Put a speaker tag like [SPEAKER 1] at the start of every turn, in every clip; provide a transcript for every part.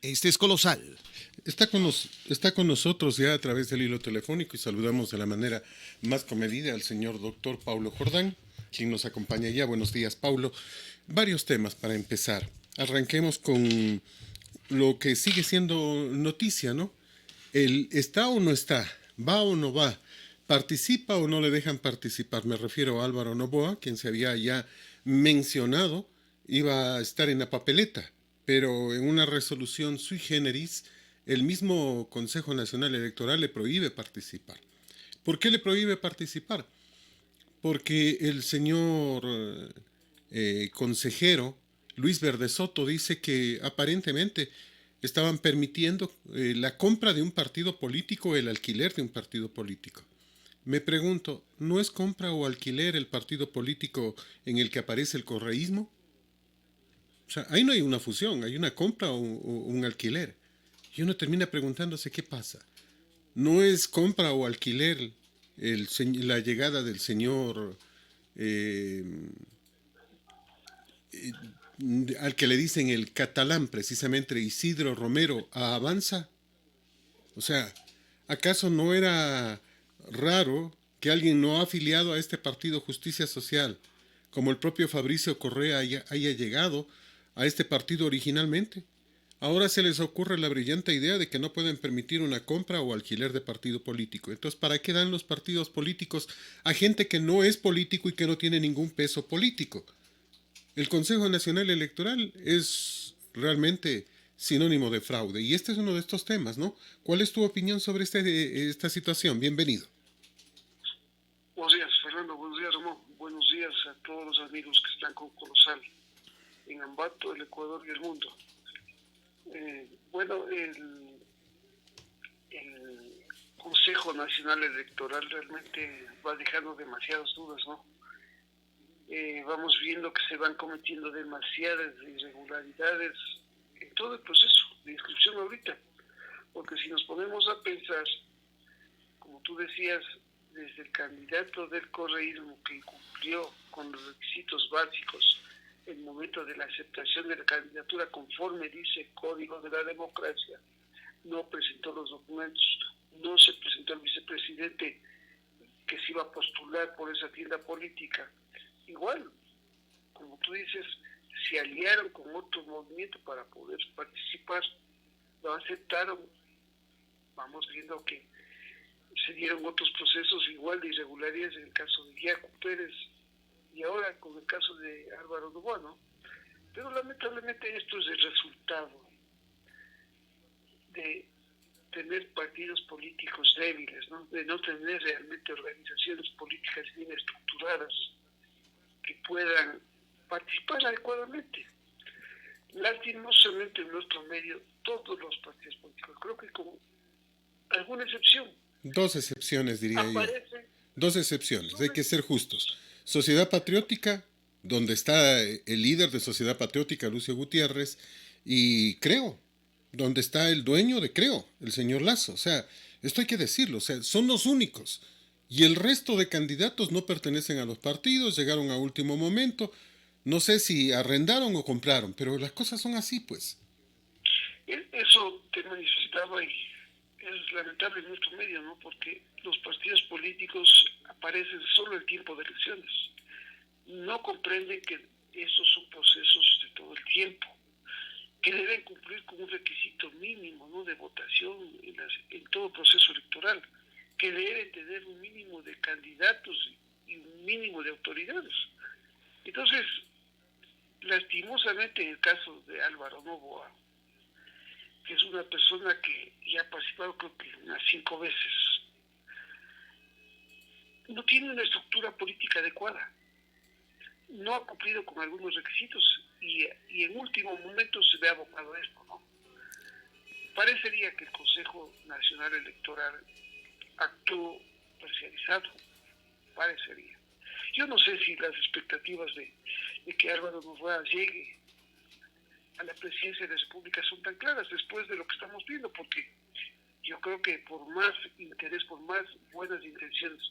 [SPEAKER 1] Este es colosal.
[SPEAKER 2] Está con nosotros ya a través del hilo telefónico y saludamos de la manera más comedida al señor doctor Paulo Jordán, quien nos acompaña ya. Buenos días, Paulo. Varios temas para empezar. Arranquemos con lo que sigue siendo noticia, ¿no? El está o no está, va o no va, participa o no le dejan participar. Me refiero a Álvaro Noboa, quien se había ya mencionado, iba a estar en la papeleta, pero en una resolución sui generis, el mismo Consejo Nacional Electoral le prohíbe participar. ¿Por qué le prohíbe participar? Porque el señor consejero Luis Verde Soto dice que aparentemente estaban permitiendo la compra de un partido político, el alquiler de un partido político. Me pregunto, ¿no es compra o alquiler el partido político en el que aparece el correísmo? O sea, ahí no hay una fusión, hay una compra o un alquiler. Y uno termina preguntándose qué pasa. ¿No es compra o alquiler la llegada del señor eh, eh, al que le dicen el catalán, precisamente Isidro Romero, a Avanza? O sea, ¿acaso no era raro que alguien no afiliado a este partido Justicia Social, como el propio Fabricio Correa, haya llegado a este partido originalmente? Ahora se les ocurre la brillante idea de que no pueden permitir una compra o alquiler de partido político. Entonces, ¿para qué dan los partidos políticos a gente que no es político y que no tiene ningún peso político? El Consejo Nacional Electoral es realmente sinónimo de fraude y este es uno de estos temas, ¿no? ¿Cuál es tu opinión sobre esta situación? Bienvenido.
[SPEAKER 3] Buenos días, Fernando. Buenos días, Ramón. Buenos días a todos los amigos que están con Colosal en Ambato, el Ecuador y el mundo. Bueno, el Consejo Nacional Electoral realmente va dejando demasiadas dudas, ¿no? Vamos viendo que se van cometiendo demasiadas irregularidades en todo el proceso de inscripción ahorita. Porque si nos ponemos a pensar, como tú decías, desde el candidato del correísmo que cumplió con los requisitos básicos en el momento de la aceptación de la candidatura conforme dice el Código de la Democracia, no presentó los documentos, no se presentó el vicepresidente que se iba a postular por esa tienda política. Igual, como tú dices, se aliaron con otro movimiento para poder participar, lo aceptaron. Vamos viendo que se dieron otros procesos igual de irregularidades en el caso de Jaco Pérez y ahora con el caso de Álvaro Noboa, ¿no? Pero lamentablemente esto es el resultado de tener partidos políticos débiles, ¿no? De no tener realmente organizaciones políticas bien estructuradas que puedan participar adecuadamente. Lastimosamente en nuestro medio todos los partidos políticos, creo que con alguna excepción,
[SPEAKER 2] Dos excepciones, diría yo.
[SPEAKER 3] aparecen
[SPEAKER 2] Dos excepciones, hay
[SPEAKER 3] sobre.
[SPEAKER 2] que ser justos. Sociedad Patriótica, donde está el líder de Sociedad Patriótica, Lucio Gutiérrez, y Creo, donde está el dueño de Creo, el señor Lazo. O sea, esto hay que decirlo, o sea, son los únicos. Y el resto de candidatos no pertenecen a los partidos, llegaron a último momento. No sé si arrendaron o compraron, pero las cosas son así, pues.
[SPEAKER 3] Eso te manifestaba y es lamentable en nuestro medio, ¿no? Porque los partidos políticos aparecen solo en tiempo de elecciones. No comprenden que esos son procesos de todo el tiempo, que deben cumplir con un requisito mínimo, ¿no? De votación en todo proceso electoral, que deben tener un mínimo de candidatos y un mínimo de autoridades. Entonces, lastimosamente en el caso de Álvaro Noboa, que es una persona que ya ha participado creo que unas 5 veces, no tiene una estructura política adecuada, no ha cumplido con algunos requisitos y en último momento se ve abocado a esto, ¿no? Parecería que el Consejo Nacional Electoral actuó parcializado, parecería. Yo no sé si las expectativas de que Álvaro Noboa llegue a la presidencia de la República son tan claras después de lo que estamos viendo, porque yo creo que por más interés, por más buenas intenciones,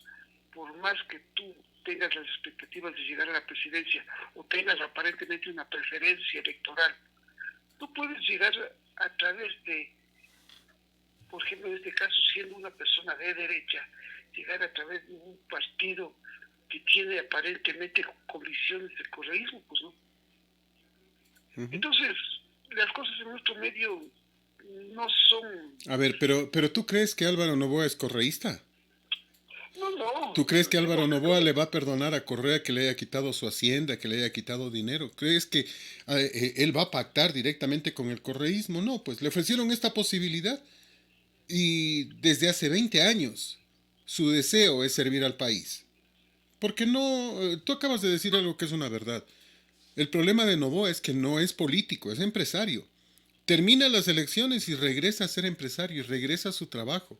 [SPEAKER 3] por más que tú tengas las expectativas de llegar a la presidencia o tengas aparentemente una preferencia electoral, no puedes llegar a través de, por ejemplo, en este caso, siendo una persona de derecha, llegar a través de un partido que tiene aparentemente convicciones del correísmo, pues no. Entonces, las cosas en nuestro medio no son...
[SPEAKER 2] A ver, pero ¿tú crees que Álvaro Noboa es correísta?
[SPEAKER 3] No,
[SPEAKER 2] ¿Tú crees que Álvaro Noboa le va a perdonar a Correa que le haya quitado su hacienda, que le haya quitado dinero? ¿Crees que él va a pactar directamente con el correísmo? No, pues le ofrecieron esta posibilidad y desde hace 20 años su deseo es servir al país. Porque no, tú acabas de decir algo que es una verdad. El problema de Noboa es que no es político, es empresario. Termina las elecciones y regresa a ser empresario y regresa a su trabajo.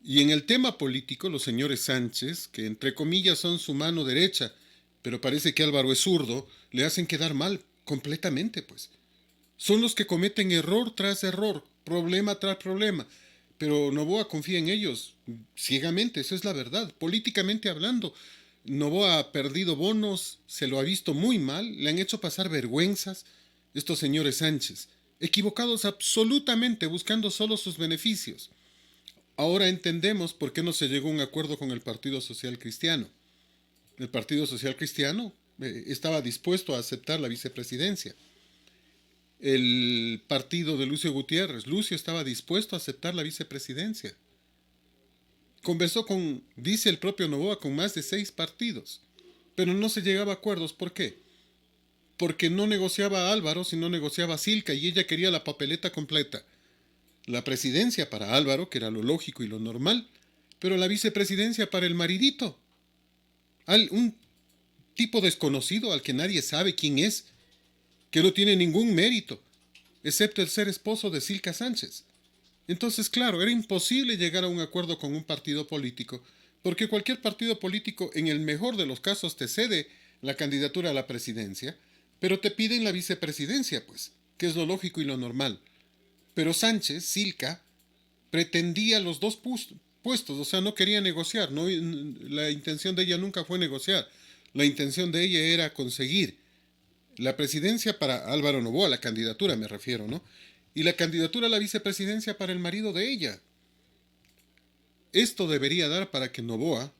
[SPEAKER 2] Y en el tema político, los señores Sánchez, que entre comillas son su mano derecha, pero parece que Álvaro es zurdo, le hacen quedar mal completamente, pues. Son los que cometen error tras error, problema tras problema. Pero Noboa confía en ellos ciegamente, eso es la verdad. Políticamente hablando, Noboa ha perdido bonos, se lo ha visto muy mal, le han hecho pasar vergüenzas estos señores Sánchez, equivocados absolutamente, buscando solo sus beneficios. Ahora entendemos por qué no se llegó a un acuerdo con el Partido Social Cristiano. El Partido Social Cristiano estaba dispuesto a aceptar la vicepresidencia. El partido de Lucio Gutiérrez, Lucio estaba dispuesto a aceptar la vicepresidencia. Conversó con, dice el propio Noboa, con más de 6 partidos. Pero no se llegaba a acuerdos. ¿Por qué? Porque no negociaba a Álvaro, sino negociaba a Silca y ella quería la papeleta completa. La presidencia para Álvaro, que era lo lógico y lo normal, pero la vicepresidencia para el maridito. Un tipo desconocido al que nadie sabe quién es, que no tiene ningún mérito, excepto el ser esposo de Silca Sánchez. Entonces, claro, era imposible llegar a un acuerdo con un partido político, porque cualquier partido político, en el mejor de los casos, te cede la candidatura a la presidencia, pero te piden la vicepresidencia, pues, que es lo lógico y lo normal. Pero Sánchez, Silca, pretendía los dos puestos, o sea, no quería negociar, no, la intención de ella nunca fue negociar, la intención de ella era conseguir la presidencia para Álvaro Noboa, la candidatura me refiero, ¿no? Y la candidatura a la vicepresidencia para el marido de ella. Esto debería dar para que Noboa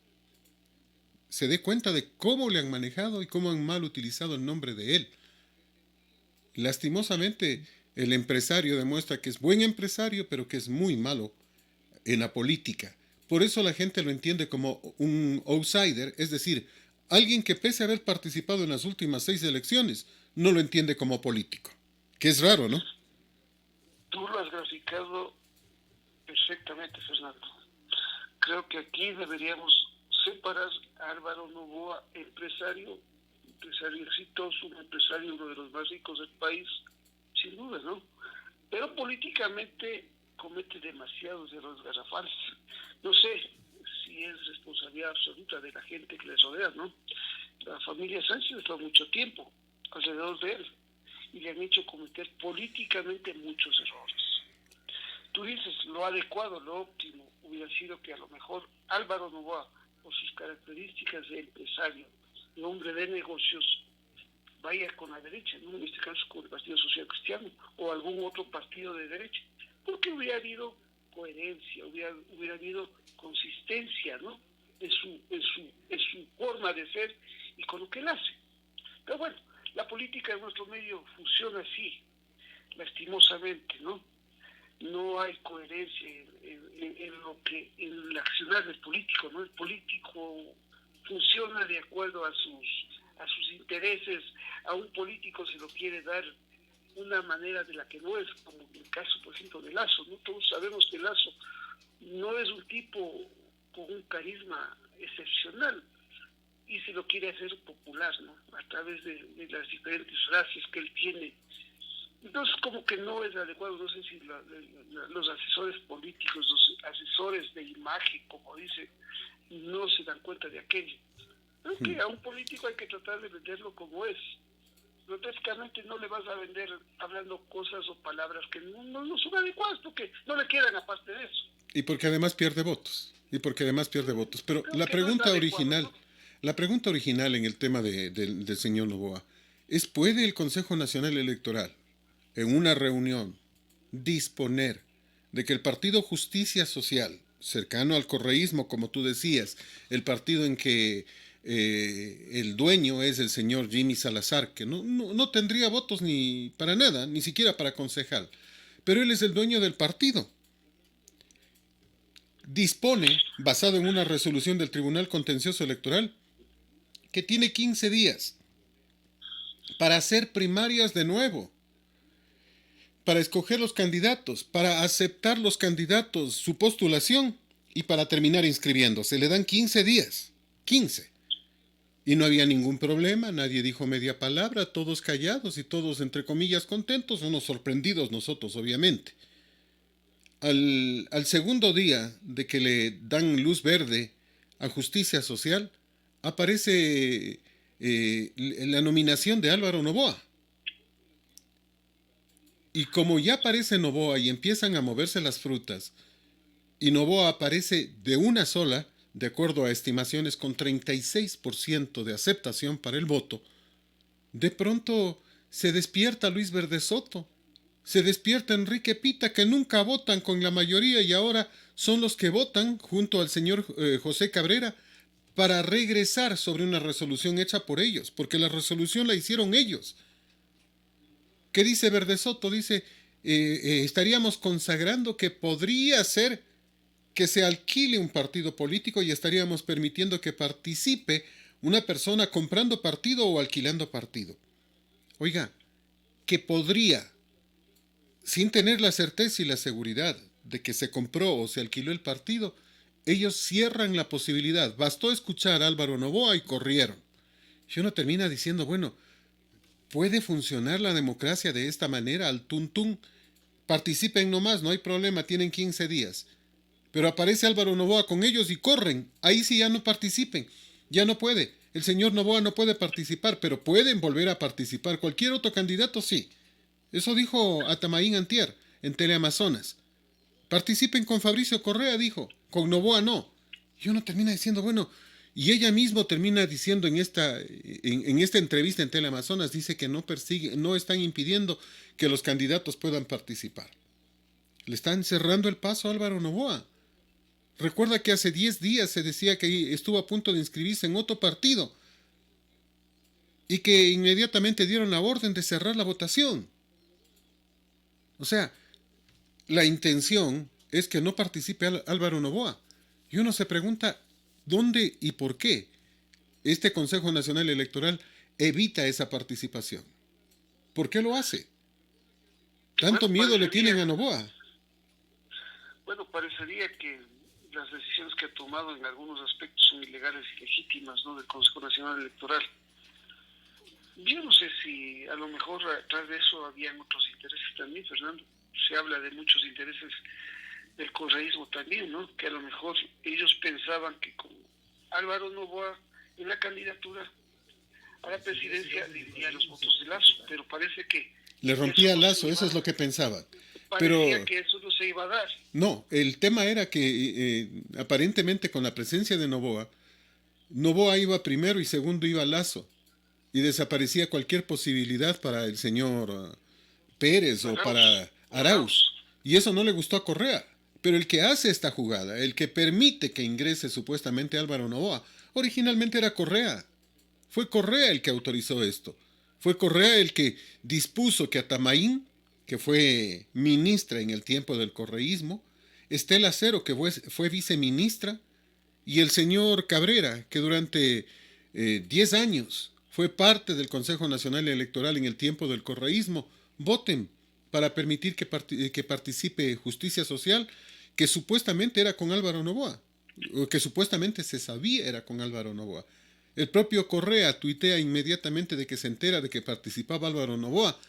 [SPEAKER 2] se dé cuenta de cómo le han manejado y cómo han mal utilizado el nombre de él. Lastimosamente, el empresario demuestra que es buen empresario, pero que es muy malo en la política. Por eso la gente lo entiende como un outsider, es decir, alguien que pese a haber participado en las últimas 6 elecciones, no lo entiende como político. Que es raro, ¿no?
[SPEAKER 3] Tú lo has graficado perfectamente, Fernando. Creo que aquí deberíamos separar a Álvaro Noboa, empresario exitoso, un empresario, uno de los más ricos del país, sin duda, ¿no? Pero políticamente comete demasiados errores garrafales. No sé si es responsabilidad absoluta de la gente que le rodea, ¿no? La familia Sánchez está mucho tiempo alrededor de él y le han hecho cometer políticamente muchos errores. Tú dices, lo adecuado, lo óptimo hubiera sido que a lo mejor Álvaro Noboa, por sus características de empresario, de hombre de negocios, vaya con la derecha, ¿no? En este caso con el Partido Social Cristiano o algún otro partido de derecha, porque hubiera habido coherencia, hubiera habido consistencia, ¿no? En su forma de ser y con lo que él hace. Pero bueno, la política en nuestro medio funciona así, lastimosamente, ¿no? No hay coherencia en el accionar del político, ¿no? El político funciona de acuerdo a sus intereses. A un político se lo quiere dar una manera de la que no es, como en el caso, por ejemplo, de Lasso, ¿no? Todos sabemos que Lasso no es un tipo con un carisma excepcional y se lo quiere hacer popular, ¿no? A través de las diferentes frases que él tiene. Entonces, como que no es adecuado, no sé si los asesores políticos, los asesores de imagen, como dice, no se dan cuenta de aquello. Creo que a un político hay que tratar de venderlo como es. Grotescamente no le vas a vender hablando cosas o palabras que no son adecuadas, porque no le quedan aparte de eso.
[SPEAKER 2] Y porque además pierde votos. Pero
[SPEAKER 3] Creo que no es adecuado, ¿no?
[SPEAKER 2] la pregunta original en el tema del señor Noboa es, ¿puede el Consejo Nacional Electoral, en una reunión disponer de que el partido Justicia Social, cercano al correísmo, como tú decías, el partido en que el dueño es el señor Jimmy Salazar, que no tendría votos ni para nada, ni siquiera para concejal, pero él es el dueño del partido, dispone, basado en una resolución del Tribunal Contencioso Electoral, que tiene 15 días para hacer primarias de nuevo, para escoger los candidatos, para aceptar los candidatos su postulación y para terminar inscribiéndose. Le dan 15 días. 15. Y no había ningún problema, nadie dijo media palabra, todos callados y todos, entre comillas, contentos, unos sorprendidos nosotros, obviamente. Al segundo día de que le dan luz verde a Justicia Social, aparece la nominación de Álvaro Noboa. Y como ya aparece Noboa y empiezan a moverse las frutas, y Noboa aparece de una sola, de acuerdo a estimaciones con 36% de aceptación para el voto, de pronto se despierta Luis Verde Soto, se despierta Enrique Pita, que nunca votan con la mayoría y ahora son los que votan junto al señor José Cabrera para regresar sobre una resolución hecha por ellos, porque la resolución la hicieron ellos. ¿Qué dice Verde Soto? Dice, estaríamos consagrando que podría ser que se alquile un partido político y estaríamos permitiendo que participe una persona comprando partido o alquilando partido. Oiga, que podría, sin tener la certeza y la seguridad de que se compró o se alquiló el partido, ellos cierran la posibilidad. Bastó escuchar a Álvaro Noboa y corrieron. Y uno termina diciendo, bueno, ¿puede funcionar la democracia de esta manera al tuntún? Participen nomás, no hay problema, tienen 15 días. Pero aparece Álvaro Noboa con ellos y corren. Ahí sí ya no participen. Ya no puede. El señor Noboa no puede participar, pero pueden volver a participar. Cualquier otro candidato sí. Eso dijo Atamaín antier en Teleamazonas. Participen con Fabricio Correa, dijo. Con Noboa no. Y uno termina diciendo, bueno, y ella misma termina diciendo en esta entrevista en Teleamazonas, dice que no están impidiendo que los candidatos puedan participar. Le están cerrando el paso a Álvaro Noboa. Recuerda que hace 10 días se decía que estuvo a punto de inscribirse en otro partido y que inmediatamente dieron la orden de cerrar la votación. O sea, la intención es que no participe Álvaro Noboa. Y uno se pregunta dónde y por qué este Consejo Nacional Electoral evita esa participación. ¿Por qué lo hace? ¿Tanto miedo le tienen a Noboa?
[SPEAKER 3] Bueno, parecería que las decisiones que ha tomado en algunos aspectos son ilegales y legítimas, ¿no?, del Consejo Nacional Electoral. Yo no sé si a lo mejor atrás de eso habían otros intereses también, Fernando. Se habla de muchos intereses del correísmo también, ¿no? Que a lo mejor ellos pensaban que con Álvaro Noboa en la candidatura a la presidencia dividía los votos de Lazo, pero parece que
[SPEAKER 2] le rompía Lazo, eso es lo que pensaban.
[SPEAKER 3] Parecía que eso no se iba a dar.
[SPEAKER 2] No, el tema era que aparentemente con la presencia de Noboa, Noboa iba primero y segundo iba Lazo. Y desaparecía cualquier posibilidad para el señor Pérez o para Arauz. Y eso no le gustó a Correa. Pero el que hace esta jugada, el que permite que ingrese supuestamente Álvaro Noboa, originalmente era Correa. Fue Correa el que autorizó esto. Fue Correa el que dispuso que Atamaín, que fue ministra en el tiempo del correísmo, Estela Cero, que fue viceministra, y el señor Cabrera, que durante 10 años fue parte del Consejo Nacional Electoral en el tiempo del correísmo, voten para permitir que participe Justicia Social, que supuestamente era con Álvaro Noboa, o que supuestamente se sabía era con Álvaro Noboa. El propio Correa tuitea inmediatamente de que se entera de que participaba Álvaro Noboa.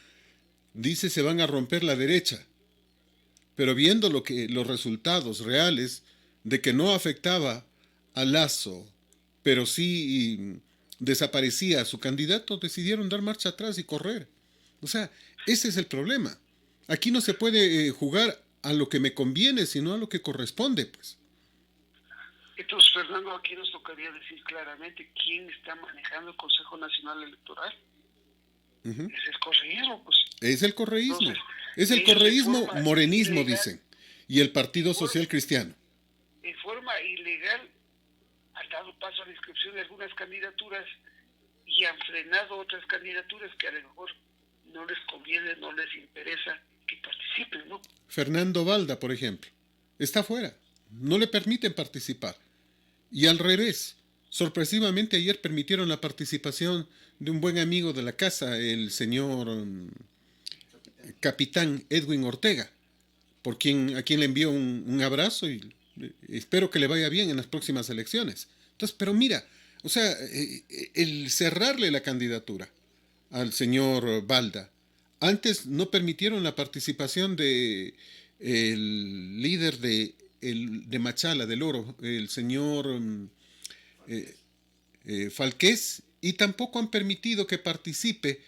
[SPEAKER 2] Dice se van a romper la derecha. Pero viendo los resultados reales de que no afectaba a Lazo, pero sí desaparecía a su candidato, decidieron dar marcha atrás y correr. O sea, ese es el problema. Aquí no se puede jugar a lo que me conviene, sino a lo que corresponde, pues.
[SPEAKER 3] Entonces, Fernando, aquí nos tocaría decir claramente quién está manejando el Consejo Nacional Electoral.
[SPEAKER 2] Ujú.
[SPEAKER 3] Es el correísmo, pues.
[SPEAKER 2] Es el correísmo.
[SPEAKER 3] Entonces,
[SPEAKER 2] Es el
[SPEAKER 3] ellos
[SPEAKER 2] correísmo morenismo, dicen. Y el Partido Social Cristiano.
[SPEAKER 3] en forma ilegal han dado paso a la inscripción de algunas candidaturas y han frenado otras candidaturas que a lo mejor no les conviene, no les interesa que participen, ¿no?
[SPEAKER 2] Fernando Valda, por ejemplo, está fuera. No le permiten participar. Y al revés, sorpresivamente ayer permitieron la participación de un buen amigo de la casa, el señor capitán Edwin Ortega, a quien le envío un abrazo y espero que le vaya bien en las próximas elecciones. Entonces, pero mira, o sea, el cerrarle la candidatura al señor Balda, antes no permitieron la participación de el líder de Machala, del Oro, el señor eh, Falqués, y tampoco han permitido que participe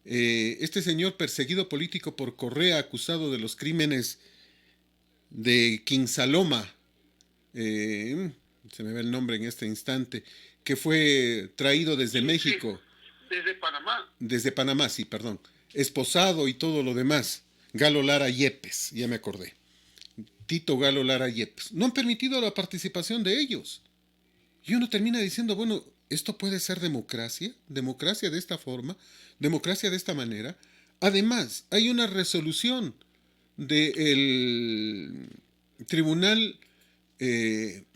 [SPEAKER 2] este señor perseguido político por Correa, acusado de los crímenes de Quinsaloma, eh, se me ve el nombre en este instante, que fue traído desde México. Desde Panamá, sí, perdón. Esposado y todo lo demás. Galo Lara Yepes, ya me acordé. Tito Galo Lara Yepes. No han permitido la participación de ellos. Y uno termina diciendo, bueno, ¿esto puede ser democracia? ¿Democracia de esta forma? ¿Democracia de esta manera? Además, hay una resolución del tribunal, se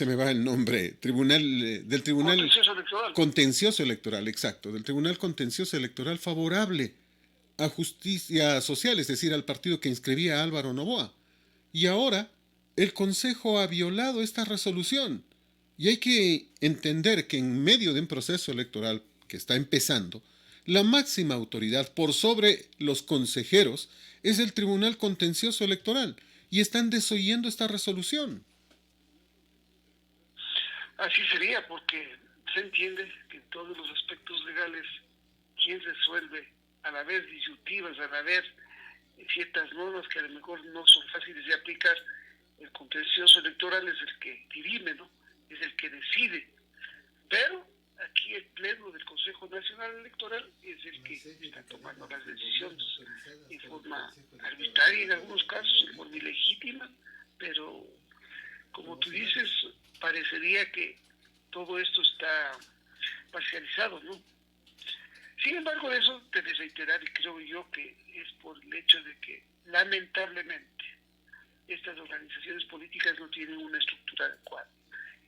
[SPEAKER 2] me va el nombre, del tribunal contencioso electoral, exacto, del tribunal contencioso electoral favorable a Justicia Social, es decir, al partido que inscribía a Álvaro Noboa. Y ahora el Consejo ha violado esta resolución. Y hay que entender que en medio de un proceso electoral que está empezando, la máxima autoridad por sobre los consejeros es el Tribunal Contencioso Electoral y están desoyendo esta resolución.
[SPEAKER 3] Así sería, porque se entiende que en todos los aspectos legales, quien resuelve, a la vez disyuntivas, a la vez ciertas normas que a lo mejor no son fáciles de aplicar, el contencioso electoral es el que dirime, ¿no? Es el que decide. Pero aquí el Pleno del Consejo Nacional Electoral es el que está tomando las decisiones en forma arbitraria en algunos casos, en forma ilegítima, pero como tú dices, parecería que todo esto está parcializado, ¿no? Sin embargo, eso te de reiterar, y creo yo que es por el hecho de que lamentablemente estas organizaciones políticas no tienen una estructura adecuada.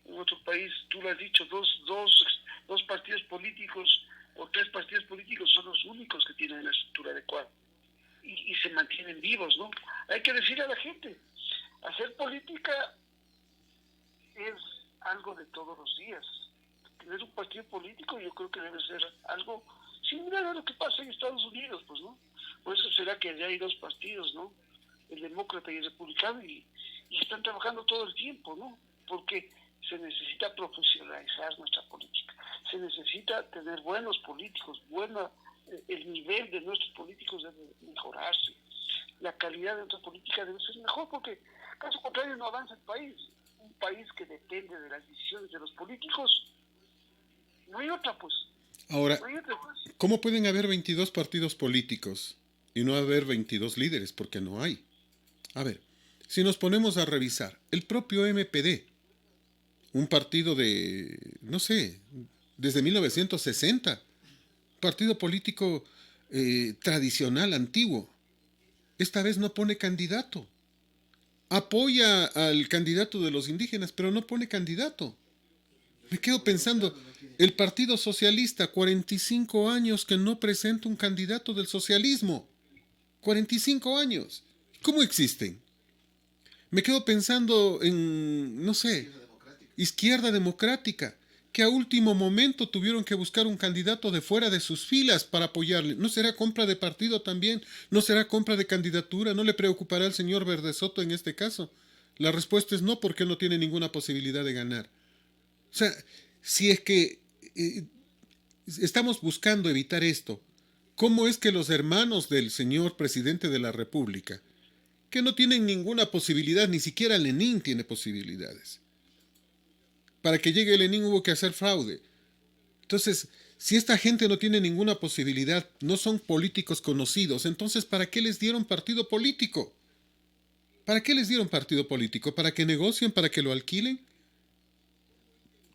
[SPEAKER 3] En otro país, tú lo has dicho, dos partidos políticos o tres partidos políticos son los únicos que tienen una estructura adecuada y se mantienen vivos, ¿no? Hay que decirle a la gente, hacer política es algo de todos los días. Tener un partido político yo creo que debe ser algo similar a lo que pasa en Estados Unidos, pues, ¿no? Por eso será que allá hay dos partidos, ¿no? El demócrata y el republicano, y están trabajando todo el tiempo, ¿no? Porque se necesita profesionalizar nuestra política, se necesita tener buenos políticos, el nivel de nuestros políticos debe mejorarse, la calidad de nuestra política debe ser mejor, porque caso contrario no avanza el país. Un país que depende de las decisiones de los políticos, no hay otra, pues.
[SPEAKER 2] Ahora,
[SPEAKER 3] No hay otra, pues.
[SPEAKER 2] ¿cómo pueden haber 22 partidos políticos y no haber 22 líderes? Porque no hay. A ver, si nos ponemos a revisar, el propio MPD, un partido de, no sé, desde 1960, partido político tradicional, antiguo, esta vez no pone candidato. Apoya al candidato de los indígenas, pero no pone candidato. Me quedo pensando, el Partido Socialista, 45 años que no presenta un candidato del socialismo. 45 años. ¿Cómo existen? Me quedo pensando en, no sé, Izquierda Democrática, que a último momento tuvieron que buscar un candidato de fuera de sus filas para apoyarle. ¿No será compra de partido también? ¿No será compra de candidatura? ¿No le preocupará al señor Verde Soto en este caso? La respuesta es no, porque no tiene ninguna posibilidad de ganar. O sea, si es que estamos buscando evitar esto, ¿cómo es que los hermanos del señor presidente de la República, que no tienen ninguna posibilidad, ni siquiera Lenin tiene posibilidades? Para que llegue Lenin hubo que hacer fraude. Entonces, Si esta gente no tiene ninguna posibilidad, no son políticos conocidos, entonces ¿para qué les dieron partido político? ¿Para qué les dieron partido político? ¿Para que negocien? ¿Para que lo alquilen?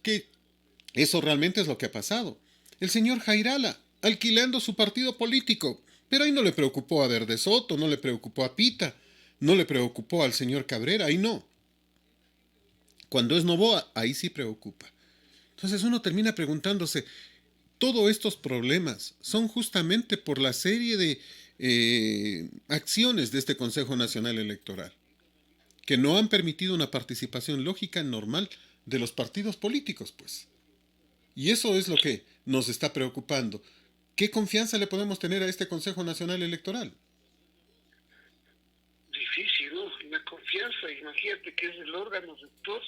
[SPEAKER 2] Que eso realmente es lo que ha pasado. El señor Jairala, alquilando su partido político. Pero ahí no le preocupó a Verde Soto, no le preocupó a Pita, no le preocupó al señor Cabrera, ahí no. Cuando es Novoa, ahí sí preocupa. Entonces uno termina preguntándose, todos estos problemas son justamente por la serie de acciones de este Consejo Nacional Electoral, que no han permitido una participación lógica normal de los partidos políticos, pues. Y eso es lo que nos está preocupando. ¿Qué confianza le podemos tener a este Consejo Nacional Electoral?
[SPEAKER 3] Difícil, ¿no? La confianza, imagínate que es el órgano rector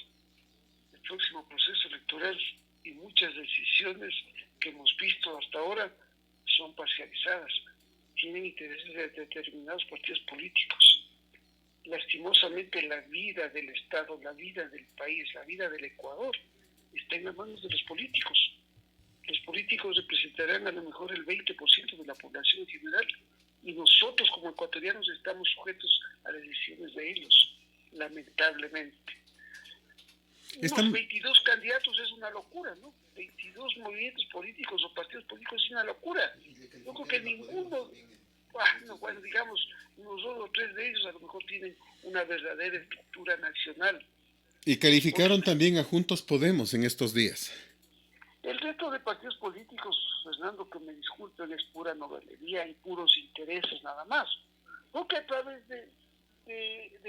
[SPEAKER 3] del próximo proceso electoral y muchas decisiones que hemos visto hasta ahora son parcializadas, tienen intereses de determinados partidos políticos. Lastimosamente la vida del Estado, la vida del país, la vida del Ecuador está en las manos de los políticos. Los políticos representarán a lo mejor el 20% de la población en general y nosotros como ecuatorianos estamos sujetos a las decisiones de ellos, lamentablemente. Unos
[SPEAKER 2] Están,
[SPEAKER 3] 22 candidatos es una locura, ¿no? 22 movimientos políticos o partidos políticos es una locura. Yo creo que ninguno, bueno, digamos, unos dos o tres de ellos a lo mejor tienen una verdadera estructura nacional.
[SPEAKER 2] y calificaron también a Juntos Podemos en estos días.
[SPEAKER 3] El resto de partidos políticos, Fernando, que me disculpen, es pura novelería y puros intereses nada más. Porque a través de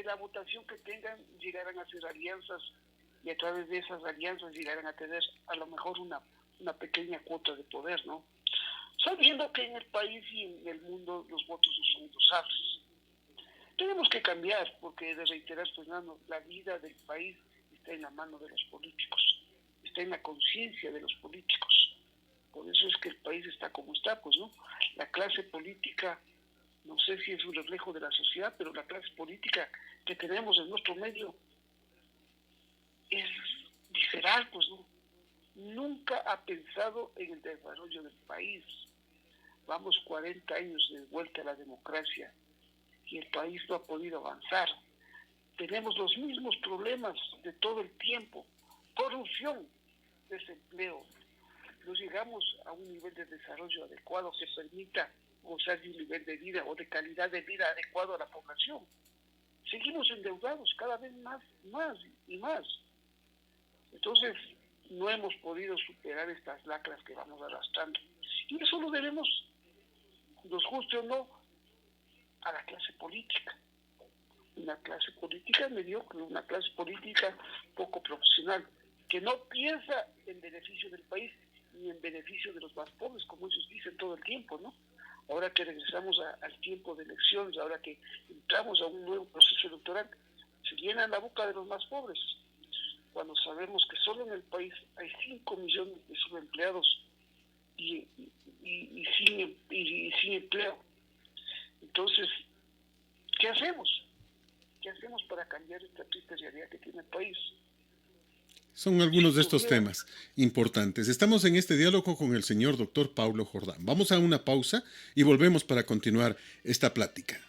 [SPEAKER 3] la votación que tengan llegarán a hacer alianzas y a través de esas alianzas llegarán a tener a lo mejor una pequeña cuota de poder, ¿no? Sabiendo que en el país y en el mundo los votos no son indosables. Tenemos que cambiar, porque de reiterar, Fernando, la vida del país está en la mano de los políticos, está en la conciencia de los políticos. Por eso es que el país está como está, pues, ¿no? La clase política, no sé si es un reflejo de la sociedad, pero la clase política que tenemos en nuestro medio es visceral, pues, ¿no? Nunca ha pensado en el desarrollo del país. Vamos 40 años de vuelta a la democracia y el país no ha podido avanzar. Tenemos los mismos problemas de todo el tiempo: corrupción, desempleo. No llegamos a un nivel de desarrollo adecuado que permita gozar de un nivel de vida o de calidad de vida adecuado a la población. Seguimos endeudados cada vez más y más. Entonces, no hemos podido superar estas lacras que vamos arrastrando. Y eso lo debemos, nos guste o no, a la clase política. Una clase política mediocre, una clase política poco profesional, que no piensa en beneficio del país ni en beneficio de los más pobres, como ellos dicen todo el tiempo, ¿no? Ahora que regresamos al tiempo de elecciones, ahora que entramos a un nuevo proceso electoral, se llenan la boca de los más pobres, cuando sabemos que solo en el país hay 5 millones de subempleados y sin empleo. Entonces, ¿qué hacemos? ¿Qué hacemos para cambiar esta triste realidad que tiene el país?
[SPEAKER 2] Son algunos
[SPEAKER 3] Si
[SPEAKER 2] de estos
[SPEAKER 3] tuviera,
[SPEAKER 2] temas importantes. Estamos en este diálogo con el señor doctor Paulo Jordán. Vamos a una pausa y volvemos para continuar esta plática.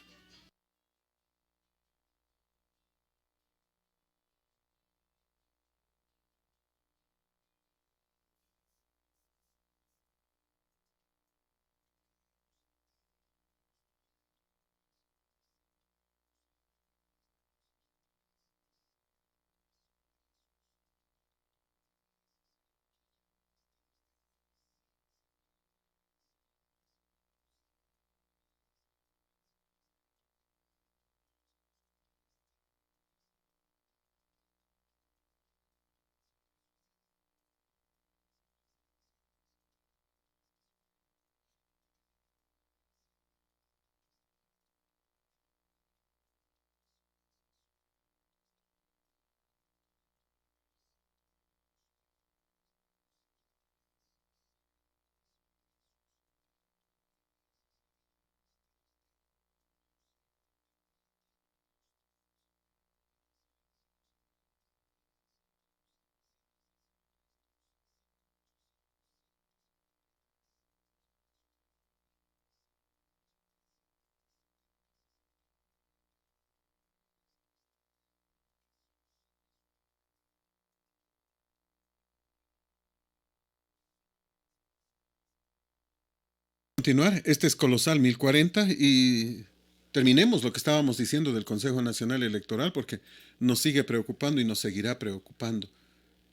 [SPEAKER 2] continuar. Este es Colosal 1040 y terminemos lo que estábamos diciendo del Consejo Nacional Electoral porque nos sigue preocupando y nos seguirá preocupando.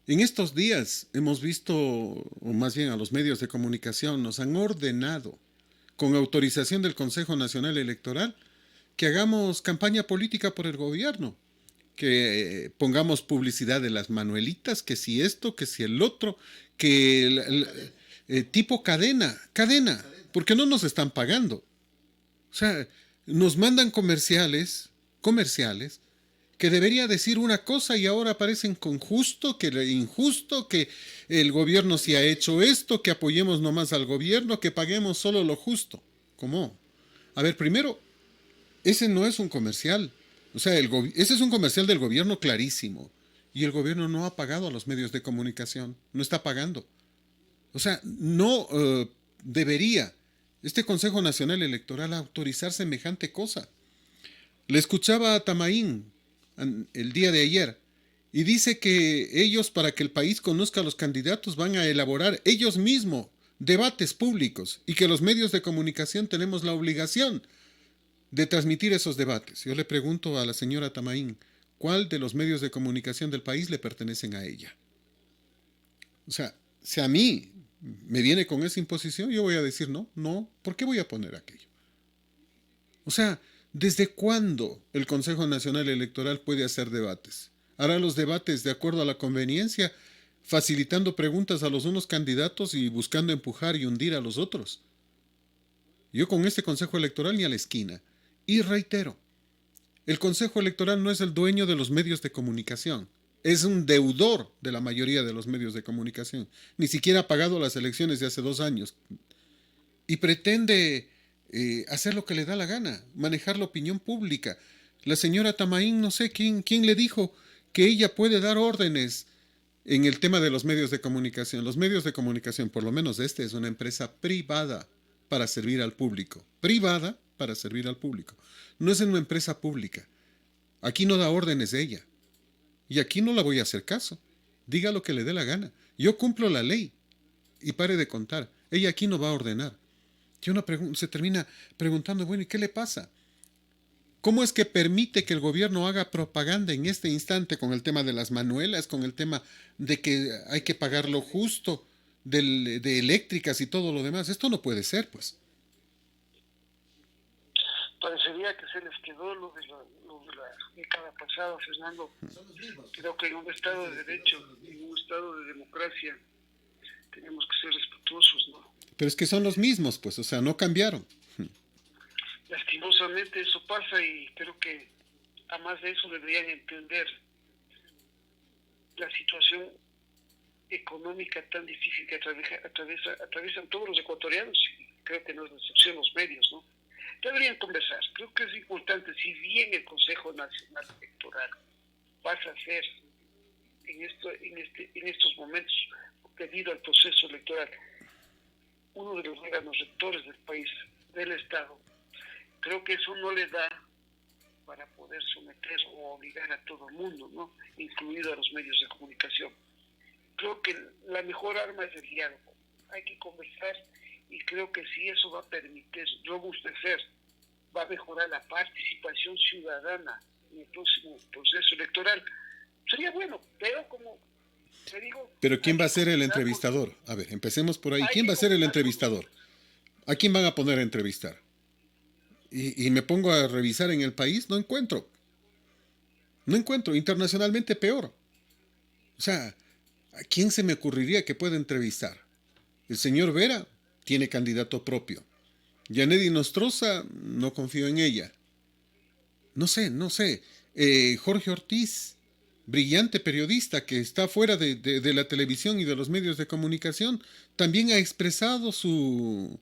[SPEAKER 2] En estos días hemos visto, o más bien a los medios de comunicación, nos han ordenado, con autorización del Consejo Nacional Electoral, que hagamos campaña política por el gobierno, que pongamos publicidad de las manuelitas, que si esto, que si el otro, que tipo cadena, porque no nos están pagando. O sea, nos mandan comerciales, que debería decir una cosa y ahora parecen con justo, que injusto, que el gobierno sí ha hecho esto, que apoyemos nomás al gobierno, que paguemos solo lo justo. ¿Cómo? A ver, primero, ese no es un comercial. O sea, ese es un comercial del gobierno clarísimo. Y el gobierno no ha pagado a los medios de comunicación. No está pagando. O sea, no debería este Consejo Nacional Electoral autorizar semejante cosa. Le escuchaba a Tamaín el día de ayer y dice que ellos, para que el país conozca a los candidatos, van a elaborar ellos mismos debates públicos y que los medios de comunicación tenemos la obligación de transmitir esos debates. Yo le pregunto a la señora Tamaín, ¿cuál de los medios de comunicación del país le pertenecen a ella? O sea, si a mí me viene con esa imposición, yo voy a decir no, ¿por qué voy a poner aquello? O sea, ¿desde cuándo el Consejo Nacional Electoral puede hacer debates? ¿Hará los debates de acuerdo a la conveniencia, facilitando preguntas a los unos candidatos y buscando empujar y hundir a los otros? Yo con este Consejo Electoral ni a la esquina. Y reitero, el Consejo Electoral no es el dueño de los medios de comunicación. Es un deudor de la mayoría de los medios de comunicación. Ni siquiera ha pagado las elecciones de hace 2 años. Y pretende hacer lo que le da la gana, manejar la opinión pública. La señora Tamaín, no sé quién le dijo que ella puede dar órdenes en el tema de los medios de comunicación. Los medios de comunicación, por lo menos es una empresa privada para servir al público. Privada para servir al público. No es una empresa pública. Aquí no da órdenes de ella. Y aquí no la voy a hacer caso. Diga lo que le dé la gana. Yo cumplo la ley. Y pare de contar. Ella aquí no va a ordenar. Y uno se termina preguntando, bueno, ¿y qué le pasa? ¿Cómo es que permite que el gobierno haga propaganda en este instante con el tema de las manuelas, con el tema de que hay que pagar lo justo de eléctricas y todo lo demás? Esto no puede ser, pues.
[SPEAKER 3] Parecería que se les quedó lo de la década pasada, Fernando. Creo que en un Estado de Derecho, en un Estado de democracia, tenemos que ser respetuosos, ¿no?
[SPEAKER 2] Pero es que son los mismos, pues, o sea, no cambiaron.
[SPEAKER 3] Lastimosamente eso pasa y creo que a más de eso deberían entender la situación económica tan difícil que atraviesan todos los ecuatorianos, y creo que no es la excepción los medios, ¿no? Deberían conversar. Creo que es importante, si bien el Consejo Nacional Electoral pasa a ser en estos momentos, debido al proceso electoral, uno de los órganos rectores del país, del Estado, creo que eso no le da para poder someter o obligar a todo el mundo, ¿no? Incluido a los medios de comunicación. Creo que la mejor arma es el diálogo. Hay que conversar y creo que si eso va a permitir robustecer, va a mejorar la participación ciudadana en el próximo proceso electoral, sería bueno, pero como te digo...
[SPEAKER 2] Pero ¿quién va a ser el entrevistador? A ver, empecemos por ahí. ¿Quién va a ser el entrevistador? ¿A quién van a poner a entrevistar? Y me pongo a revisar en el país, no encuentro. Internacionalmente peor. O sea, ¿a quién se me ocurriría que pueda entrevistar? El señor Vera tiene candidato propio. Yanedi Nostroza, no confío en ella. No sé. Jorge Ortiz, brillante periodista que está fuera de la televisión y de los medios de comunicación, también ha expresado su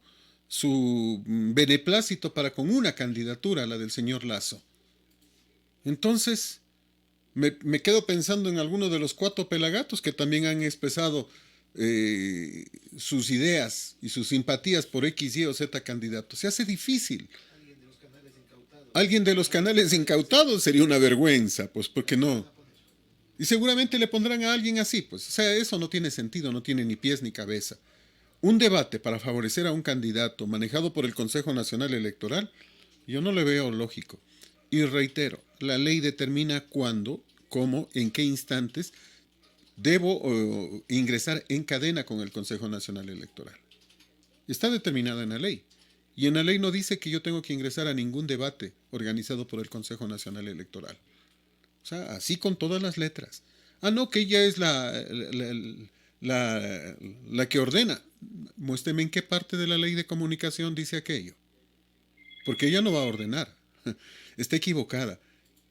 [SPEAKER 2] beneplácito para con una candidatura, la del señor Lasso. Entonces, me quedo pensando en alguno de los 4 pelagatos que también han expresado sus ideas y sus simpatías por X, Y o Z candidatos. Se hace difícil. Alguien de los canales incautados sería una vergüenza, pues, porque no. Y seguramente le pondrán a alguien así, pues. O sea, eso no tiene sentido, no tiene ni pies ni cabeza. un debate para favorecer a un candidato manejado por el Consejo Nacional Electoral, yo no le veo lógico. Y reitero, la ley determina cuándo, cómo, en qué instantes debo ingresar en cadena con el Consejo Nacional Electoral. Está determinada en la ley. Y en la ley no dice que yo tengo que ingresar a ningún debate organizado por el Consejo Nacional Electoral. O sea, así con todas las letras. Ah, no, que ella es la que ordena. Muéstreme en qué parte de la ley de comunicación dice aquello. Porque ella no va a ordenar. Está equivocada.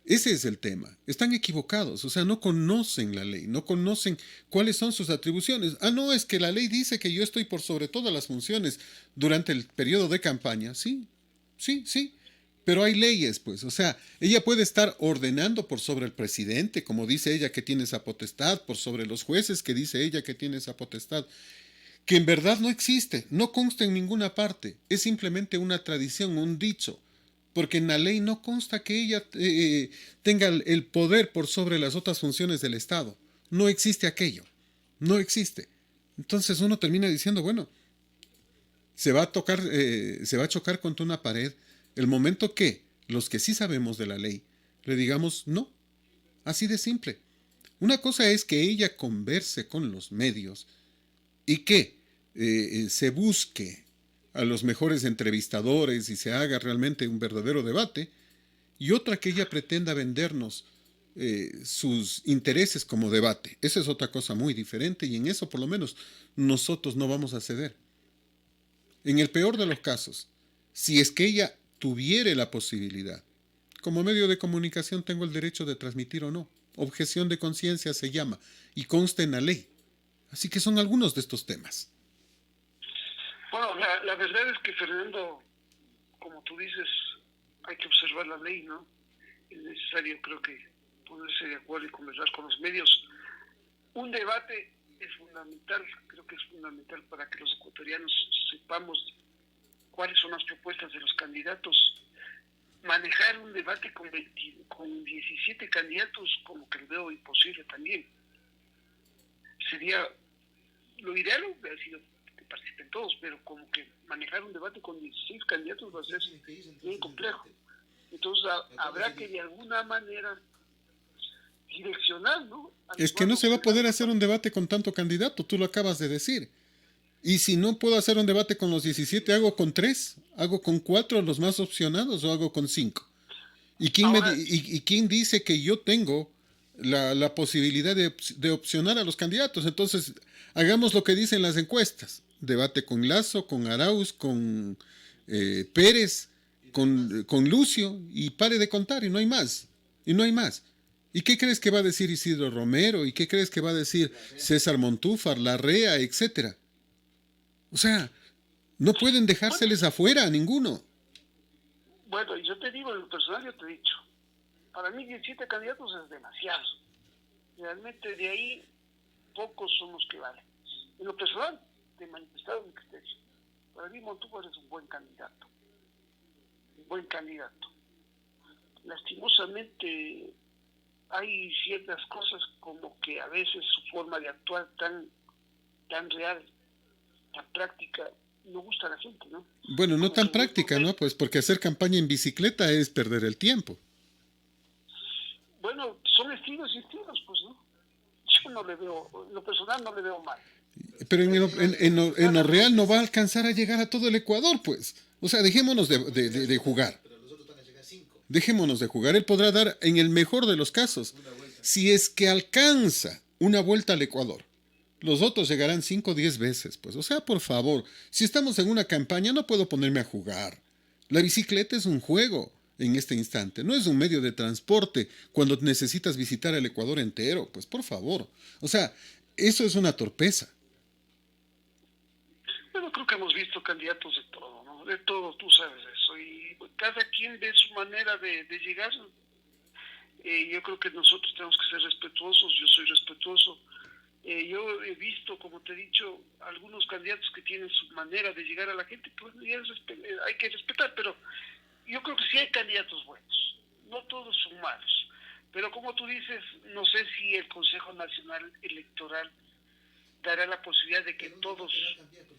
[SPEAKER 2] Ese es el tema. Están equivocados. O sea, no conocen la ley. No conocen cuáles son sus atribuciones. Ah, no, es que la ley dice que yo estoy por sobre todas las funciones durante el periodo de campaña. Sí, sí, sí. Pero hay leyes, pues. O sea, ella puede estar ordenando por sobre el presidente, como dice ella que tiene esa potestad, por sobre los jueces, que dice ella que tiene esa potestad, que en verdad no existe, no consta en ninguna parte. Es simplemente una tradición, un dicho. Porque en la ley no consta que ella tenga el poder por sobre las otras funciones del Estado. No existe aquello. No existe. Entonces uno termina diciendo, bueno, se va a chocar contra una pared el momento que los que sí sabemos de la ley le digamos no. Así de simple. Una cosa es que ella converse con los medios y que se busque a los mejores entrevistadores y se haga realmente un verdadero debate, y otra que ella pretenda vendernos sus intereses como debate. Esa es otra cosa muy diferente y en eso por lo menos nosotros no vamos a ceder. En el peor de los casos, si es que ella tuviere la posibilidad, como medio de comunicación tengo el derecho de transmitir o no. Objeción de conciencia se llama y consta en la ley. Así que son algunos de estos temas.
[SPEAKER 3] Bueno, la verdad es que, Fernando, como tú dices, hay que observar la ley, ¿no? Es necesario, creo que, ponerse de acuerdo y conversar con los medios. Un debate es fundamental, creo que es fundamental para que los ecuatorianos sepamos cuáles son las propuestas de los candidatos. Manejar un debate con 17 candidatos, como que lo veo imposible también. Sería, lo ideal hubiera sido que participen todos, pero como que manejar un debate con 16 candidatos va a ser bien complejo. Entonces habrá que de alguna manera direccionar, ¿no?
[SPEAKER 2] Es que no se va a poder hacer un debate con tanto candidato, tú lo acabas de decir. Y si no puedo hacer un debate con los 17, hago con 3, hago con 4 los más opcionados o hago con 5. ¿Y quién dice que yo tengo la posibilidad de opcionar a los candidatos? Entonces, hagamos lo que dicen las encuestas. Debate con Lazo, con Arauz, con Pérez, con Lucio, y pare de contar, y no hay más. Y no hay más. ¿Y qué crees que va a decir Isidro Romero? ¿Y qué crees que va a decir César Montúfar, Larrea, etcétera? O sea, no pueden dejárseles afuera a ninguno.
[SPEAKER 3] Bueno, y yo te digo, en lo personal yo te he dicho, para mí 17 candidatos es demasiado. Realmente de ahí pocos son los que valen. En lo personal, te he manifestado mi criterio. Para mí Montúfar es un buen candidato. Un buen candidato. Lastimosamente hay ciertas cosas como que a veces su forma de actuar tan real, tan práctica, no gusta a la gente, ¿no?
[SPEAKER 2] Bueno, no
[SPEAKER 3] Como
[SPEAKER 2] tan
[SPEAKER 3] que muy
[SPEAKER 2] práctica, ¿no? Pues porque hacer campaña en bicicleta es perder el tiempo.
[SPEAKER 3] Bueno, son estilos y estilos, pues, ¿no? Yo no le veo, en lo personal no le veo mal.
[SPEAKER 2] Pero en lo real no va a alcanzar a llegar a todo el Ecuador, pues. O sea, dejémonos de jugar. Dejémonos de jugar. Él podrá dar, en el mejor de los casos, si es que alcanza una vuelta al Ecuador. Los otros llegarán 5 o 10 veces, pues. O sea, por favor, si estamos en una campaña no puedo ponerme a jugar. La bicicleta es un juego en este instante, no es un medio de transporte cuando necesitas visitar el Ecuador entero, pues por favor. O sea, eso es una torpeza.
[SPEAKER 3] Bueno, creo que hemos visto candidatos de todo, ¿no? De todo, tú sabes eso. Y cada quien ve su manera de llegar. Yo creo que nosotros tenemos que ser respetuosos, yo soy respetuoso. Yo he visto, como te he dicho, algunos candidatos que tienen su manera de llegar a la gente, pues ya hay que respetar, pero yo creo que sí hay candidatos buenos, no todos son malos. Pero como tú dices, no sé si el Consejo Nacional Electoral dará la posibilidad de que todos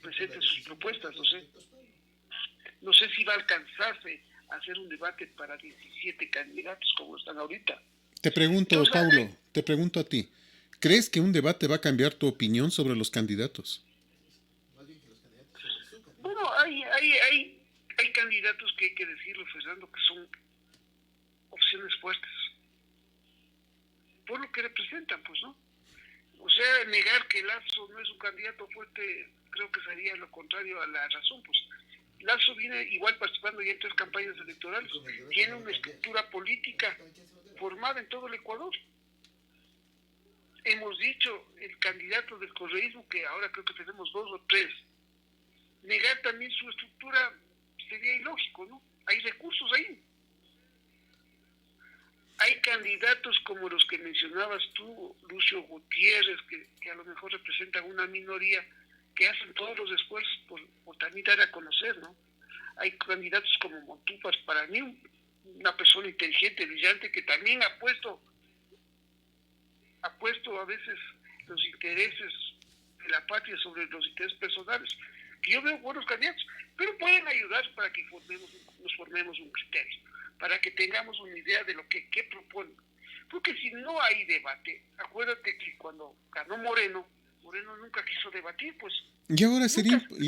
[SPEAKER 3] presenten sus propuestas, no sé si va a alcanzarse a hacer un debate para 17 candidatos como están ahorita.
[SPEAKER 2] Te pregunto,
[SPEAKER 3] Entonces,
[SPEAKER 2] Paulo, te pregunto a ti, ¿crees que un debate va a cambiar tu opinión sobre los candidatos?
[SPEAKER 3] bueno, hay candidatos que hay que decirlo, Fernando, que son opciones fuertes, por lo que representan, pues, ¿no? O sea, negar que Lazo no es un candidato fuerte, creo que sería lo contrario a la razón, pues. Lazo viene igual participando ya en 3 campañas electorales, tiene una estructura política formada en todo el Ecuador. Hemos dicho, el candidato del correísmo, que ahora creo que tenemos 2 o 3, negar también su estructura sería ilógico, ¿no? Hay recursos ahí. Hay candidatos como los que mencionabas tú, Lucio Gutiérrez, que a lo mejor representan una minoría, que hacen todos los esfuerzos por también dar a conocer, ¿no? Hay candidatos como Montúfar, para mí una persona inteligente, brillante, que también ha puesto a veces los intereses de la patria sobre los intereses personales, que yo veo buenos candidatos, pero pueden ayudar para que nos formemos un criterio, para que tengamos una idea de lo que proponen. Porque si no hay debate, acuérdate que cuando ganó Moreno nunca quiso debatir, pues.
[SPEAKER 2] Y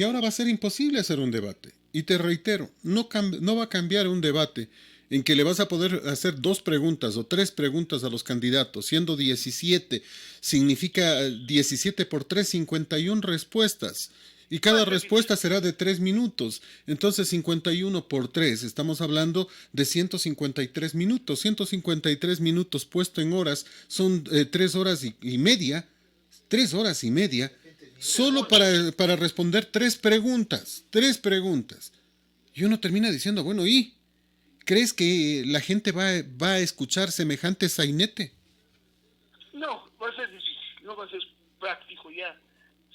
[SPEAKER 2] ahora va a ser imposible hacer un debate. Y te reitero, no va a cambiar un debate en que le vas a poder hacer 2 preguntas o 3 preguntas a los candidatos, siendo 17, significa 17 por 3, 51 respuestas. Y cada respuesta será de 3 minutos. Entonces 51 por 3, estamos hablando de 153 minutos. 153 minutos puesto en horas son 3 horas y media. 3 horas y media solo para responder 3 preguntas. 3 preguntas. Y uno termina diciendo, bueno, ¿y crees que la gente va a escuchar semejante sainete?
[SPEAKER 3] No, va a ser difícil, no va a ser práctico ya.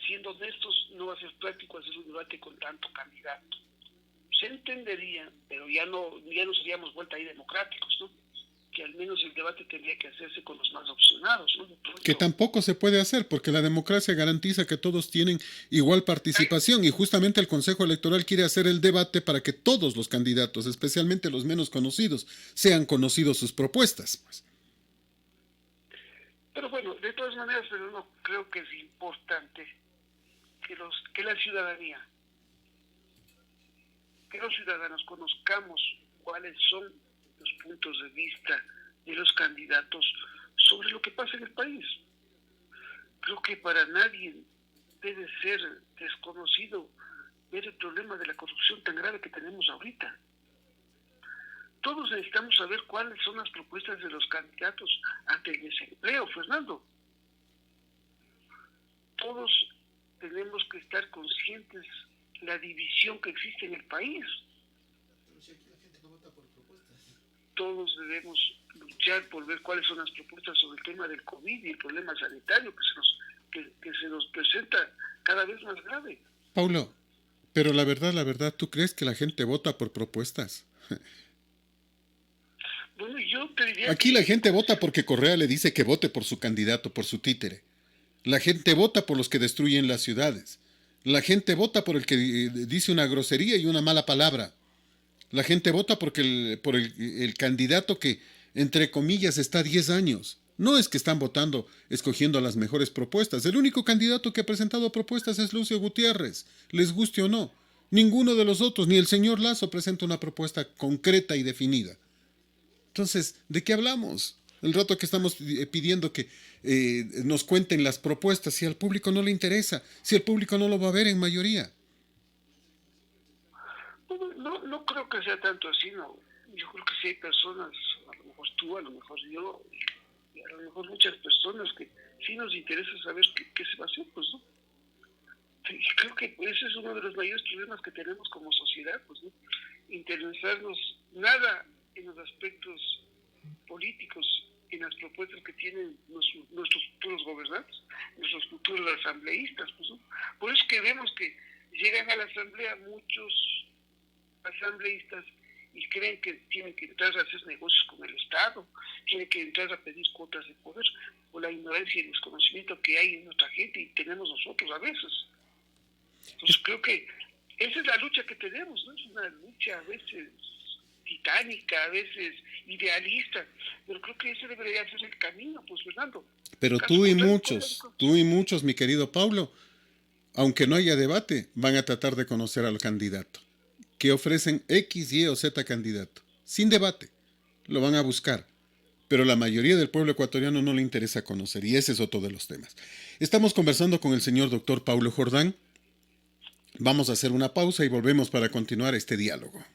[SPEAKER 3] Siendo honestos, no va a ser práctico hacer un debate con tanto candidato. Se entendería, pero ya no seríamos vuelta ahí democráticos, ¿no? Que al menos el debate tendría que hacerse con los más opcionados, ¿no?
[SPEAKER 2] Que tampoco se puede hacer, porque la democracia garantiza que todos tienen igual participación y justamente el Consejo Electoral quiere hacer el debate para que todos los candidatos, especialmente los menos conocidos, sean conocidos sus propuestas. Pues.
[SPEAKER 3] Pero bueno, de todas maneras, pero no creo que es importante que la ciudadanía, que los ciudadanos conozcamos cuáles son los puntos de vista de los candidatos sobre lo que pasa en el país. Creo que para nadie debe ser desconocido ver el problema de la corrupción tan grave que tenemos ahorita. Todos necesitamos saber cuáles son las propuestas de los candidatos ante el desempleo, Fernando. Todos tenemos que estar conscientes de la división que existe en el país. Todos debemos luchar por ver cuáles son las propuestas sobre el tema del COVID y el problema sanitario que se nos presenta cada vez más grave.
[SPEAKER 2] Paulo, pero la verdad, ¿tú crees que la gente vota por propuestas?
[SPEAKER 3] Bueno, yo te diría
[SPEAKER 2] Aquí la gente vota porque Correa le dice que vote por su candidato, por su títere. La gente vota por los que destruyen las ciudades. La gente vota por el que dice una grosería y una mala palabra. La gente vota por el candidato que, entre comillas, está 10 años. No es que están votando, escogiendo las mejores propuestas. El único candidato que ha presentado propuestas es Lucio Gutiérrez, les guste o no. Ninguno de los otros, ni el señor Lazo, presenta una propuesta concreta y definida. Entonces, ¿de qué hablamos? El rato que estamos pidiendo que nos cuenten las propuestas, si al público no le interesa, si el público no lo va a ver en mayoría.
[SPEAKER 3] No creo que sea tanto así, no. Yo creo que sí hay personas, a lo mejor tú, a lo mejor yo, y a lo mejor muchas personas que sí nos interesa saber qué se va a hacer, pues, ¿no? Sí, creo que ese es uno de los mayores problemas que tenemos como sociedad, pues, ¿no? Interesarnos nada en los aspectos políticos, en las propuestas que tienen nuestros futuros gobernantes, nuestros futuros asambleístas, pues, ¿no? Por eso es que vemos que llegan a la asamblea muchos asambleístas y creen que tienen que entrar a hacer negocios con el Estado, tienen que entrar a pedir cuotas de poder, por la ignorancia y el desconocimiento que hay en nuestra gente y tenemos nosotros a veces. Entonces creo que esa es la lucha que tenemos, ¿no? Es una lucha a veces titánica, a veces idealista, pero creo que ese debería ser el camino, pues, Fernando.
[SPEAKER 2] Pero
[SPEAKER 3] Caso contrario,
[SPEAKER 2] tú y muchos, mi querido Paulo, aunque no haya debate, van a tratar de conocer al candidato, que ofrecen X, Y o Z candidato, sin debate, lo van a buscar. Pero la mayoría del pueblo ecuatoriano no le interesa conocer, y ese es otro de los temas. Estamos conversando con el señor doctor Paulo Jordán. Vamos a hacer una pausa y volvemos para continuar este diálogo.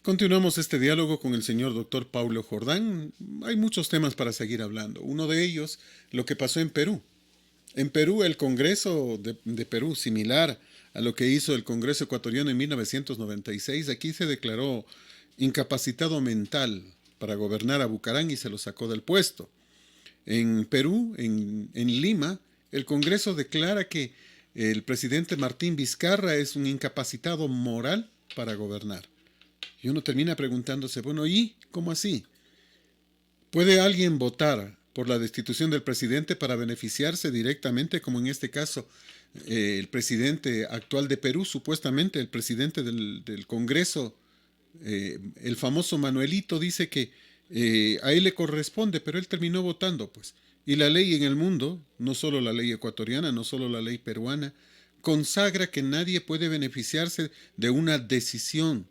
[SPEAKER 2] Continuamos este diálogo con el señor doctor Paulo Jordán. Hay muchos temas para seguir hablando. Uno de ellos, lo que pasó en Perú. En Perú, el Congreso de Perú, similar a lo que hizo el Congreso ecuatoriano en 1996, aquí se declaró incapacitado mental para gobernar a Bucarán y se lo sacó del puesto. En Perú, en Lima, el Congreso declara que el presidente Martín Vizcarra es un incapacitado moral para gobernar. Y uno termina preguntándose, bueno, ¿y cómo así? ¿Puede alguien votar por la destitución del presidente para beneficiarse directamente, como en este caso el presidente actual de Perú, supuestamente el presidente del Congreso, el famoso Manuelito, dice que a él le corresponde, pero él terminó votando, pues. Y la ley en el mundo, no solo la ley ecuatoriana, no solo la ley peruana, consagra que nadie puede beneficiarse de una decisión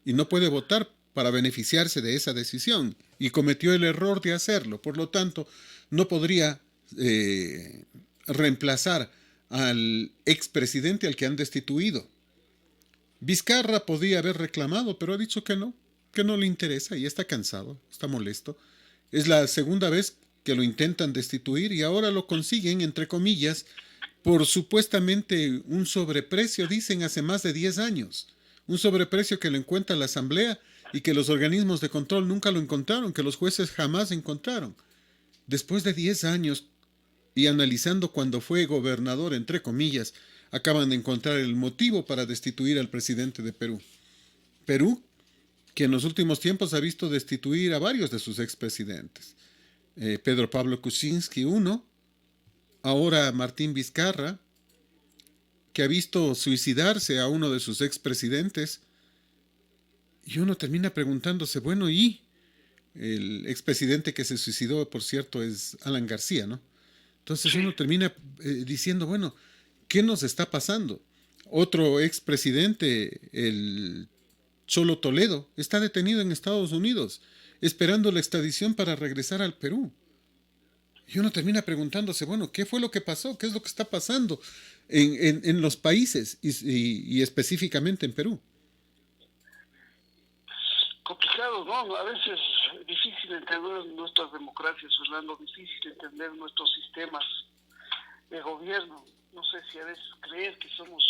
[SPEAKER 2] y no puede votar para beneficiarse de esa decisión y cometió el error de hacerlo. Por lo tanto, no podría reemplazar al expresidente al que han destituido. Vizcarra podía haber reclamado, pero ha dicho que no le interesa y está cansado, está molesto. Es la segunda vez que lo intentan destituir y ahora lo consiguen, entre comillas, por supuestamente un sobreprecio, dicen, hace más de 10 años. Un sobreprecio que lo encuentra la Asamblea y que los organismos de control nunca lo encontraron, que los jueces jamás encontraron. Después de 10 años y analizando cuando fue gobernador, entre comillas, acaban de encontrar el motivo para destituir al presidente de Perú. Perú, que en los últimos tiempos ha visto destituir a varios de sus expresidentes. Pedro Pablo Kuczynski, uno, ahora Martín Vizcarra, que ha visto suicidarse a uno de sus expresidentes. Y uno termina preguntándose, bueno, ¿y? El expresidente que se suicidó, por cierto, es Alan García, ¿no? Entonces uno termina diciendo, bueno, ¿qué nos está pasando? Otro expresidente, el Cholo Toledo, está detenido en Estados Unidos, esperando la extradición para regresar al Perú. Y uno termina preguntándose, bueno, ¿qué fue lo que pasó? ¿Qué es lo que está pasando en los países y específicamente en Perú?
[SPEAKER 3] Complicado, ¿no? A veces es difícil entender nuestras democracias, Orlando, difícil entender nuestros sistemas de gobierno. No sé si a veces creer que somos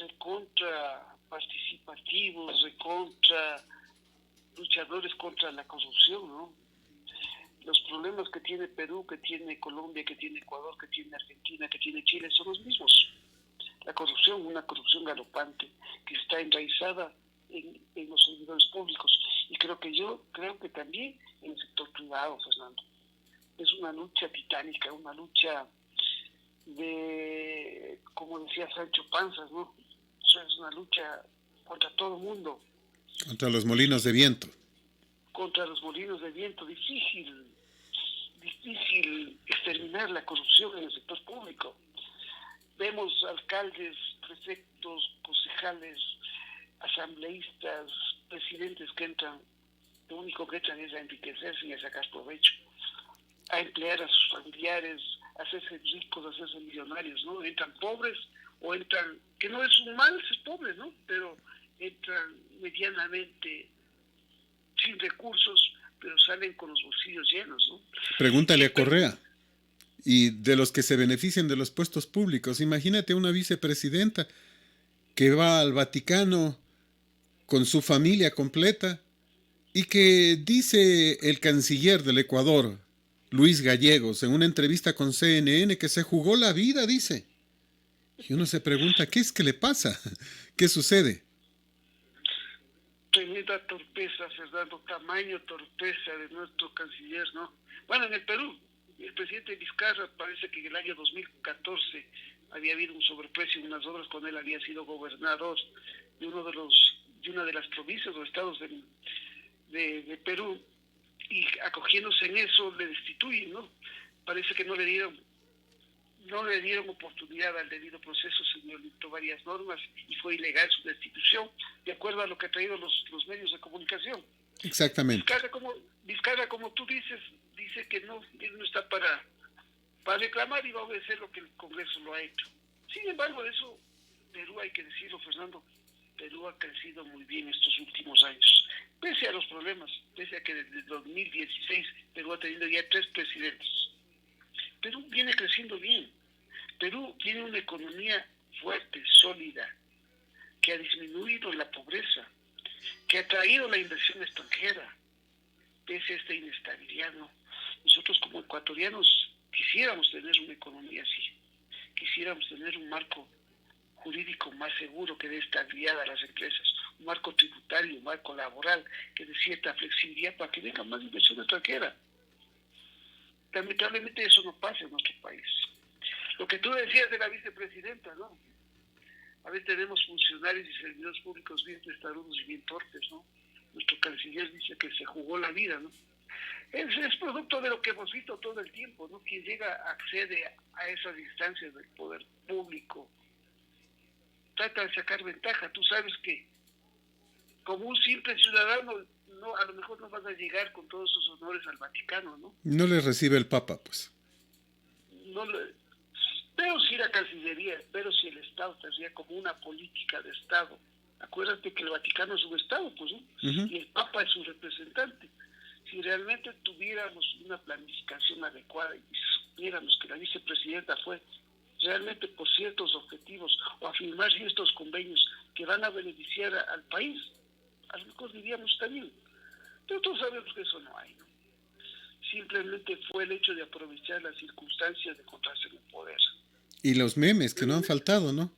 [SPEAKER 3] recontra participativos, recontra luchadores contra la corrupción, ¿no? Los problemas que tiene Perú, que tiene Colombia, que tiene Ecuador, que tiene Argentina, que tiene Chile, son los mismos. La corrupción, una corrupción galopante, que está enraizada en los servidores públicos. Y creo que también en el sector privado, Fernando. Es una lucha titánica, una lucha de, como decía Sancho Panzas, ¿no? O sea, es una lucha contra todo el mundo.
[SPEAKER 2] Contra los molinos de viento.
[SPEAKER 3] Contra los molinos de viento. Difícil exterminar la corrupción en el sector público. Vemos alcaldes, prefectos, concejales, asambleístas, presidentes que entran, lo único que entran es a enriquecerse y a sacar provecho, a emplear a sus familiares, a hacerse ricos, a hacerse millonarios, ¿no? Entran pobres o entran, que no es un mal ser pobre, ¿no? Pero entran medianamente sin recursos, pero salen con los bolsillos llenos, ¿no?
[SPEAKER 2] Pregúntale a Correa. Y de los que se benefician de los puestos públicos, imagínate una vicepresidenta que va al Vaticano con su familia completa y que dice el canciller del Ecuador, Luis Gallegos, en una entrevista con CNN, que se jugó la vida, dice. Y uno se pregunta, ¿qué es que le pasa? ¿Qué sucede?
[SPEAKER 3] Tremenda torpeza, Fernando, tamaño torpeza de nuestro canciller, ¿no? Bueno, en el Perú, el presidente Vizcarra parece que en el año 2014 había habido un sobreprecio en unas obras cuando él había sido gobernador de una de las provincias o estados de Perú, y acogiéndose en eso le destituyen, ¿no? Parece que no le dieron oportunidad al debido proceso, se violentó varias normas y fue ilegal su destitución, de acuerdo a lo que han traído los medios de comunicación.
[SPEAKER 2] Exactamente.
[SPEAKER 3] Vizcarra, como tú dice que él no está para reclamar y va a obedecer lo que el Congreso lo ha hecho. Sin embargo, eso, Perú, hay que decirlo, Fernando, Perú ha crecido muy bien estos últimos años, pese a los problemas, pese a que desde 2016 Perú ha tenido ya 3 presidentes. Perú viene creciendo bien. Perú tiene una economía fuerte, sólida, que ha disminuido la pobreza, que ha traído la inversión extranjera, pese a esta inestabilidad, ¿no? Nosotros como ecuatorianos quisiéramos tener una economía así, quisiéramos tener un marco jurídico más seguro que dé estabilidad a las empresas, un marco tributario, un marco laboral que dé cierta flexibilidad para que venga más inversión extranjera. Lamentablemente eso no pasa en nuestro país. Lo que tú decías de la vicepresidenta, ¿no? A veces tenemos funcionarios y servidores públicos bien testarudos y bien torpes, ¿no? Nuestro canciller dice que se jugó la vida, ¿no? Es producto de lo que hemos visto todo el tiempo, ¿no? Quien accede a esas instancias del poder público trata de sacar ventaja. Tú sabes que como un simple ciudadano, no, a lo mejor no vas a llegar con todos esos honores al Vaticano, ¿no?
[SPEAKER 2] No le recibe el Papa, pues.
[SPEAKER 3] Pero si la Cancillería, pero si el Estado tendría como una política de Estado. Acuérdate que el Vaticano es un Estado, pues, ¿no? Y el Papa es su representante. Si realmente tuviéramos una planificación adecuada y supiéramos que la vicepresidenta fue realmente por ciertos objetivos o a firmar ciertos convenios que van a beneficiar al país, a lo mejor diríamos también. Pero todos sabemos que eso no hay, ¿no? Simplemente fue el hecho de aprovechar las circunstancias de encontrarse en el poder.
[SPEAKER 2] Y los memes que no han faltado, ¿no?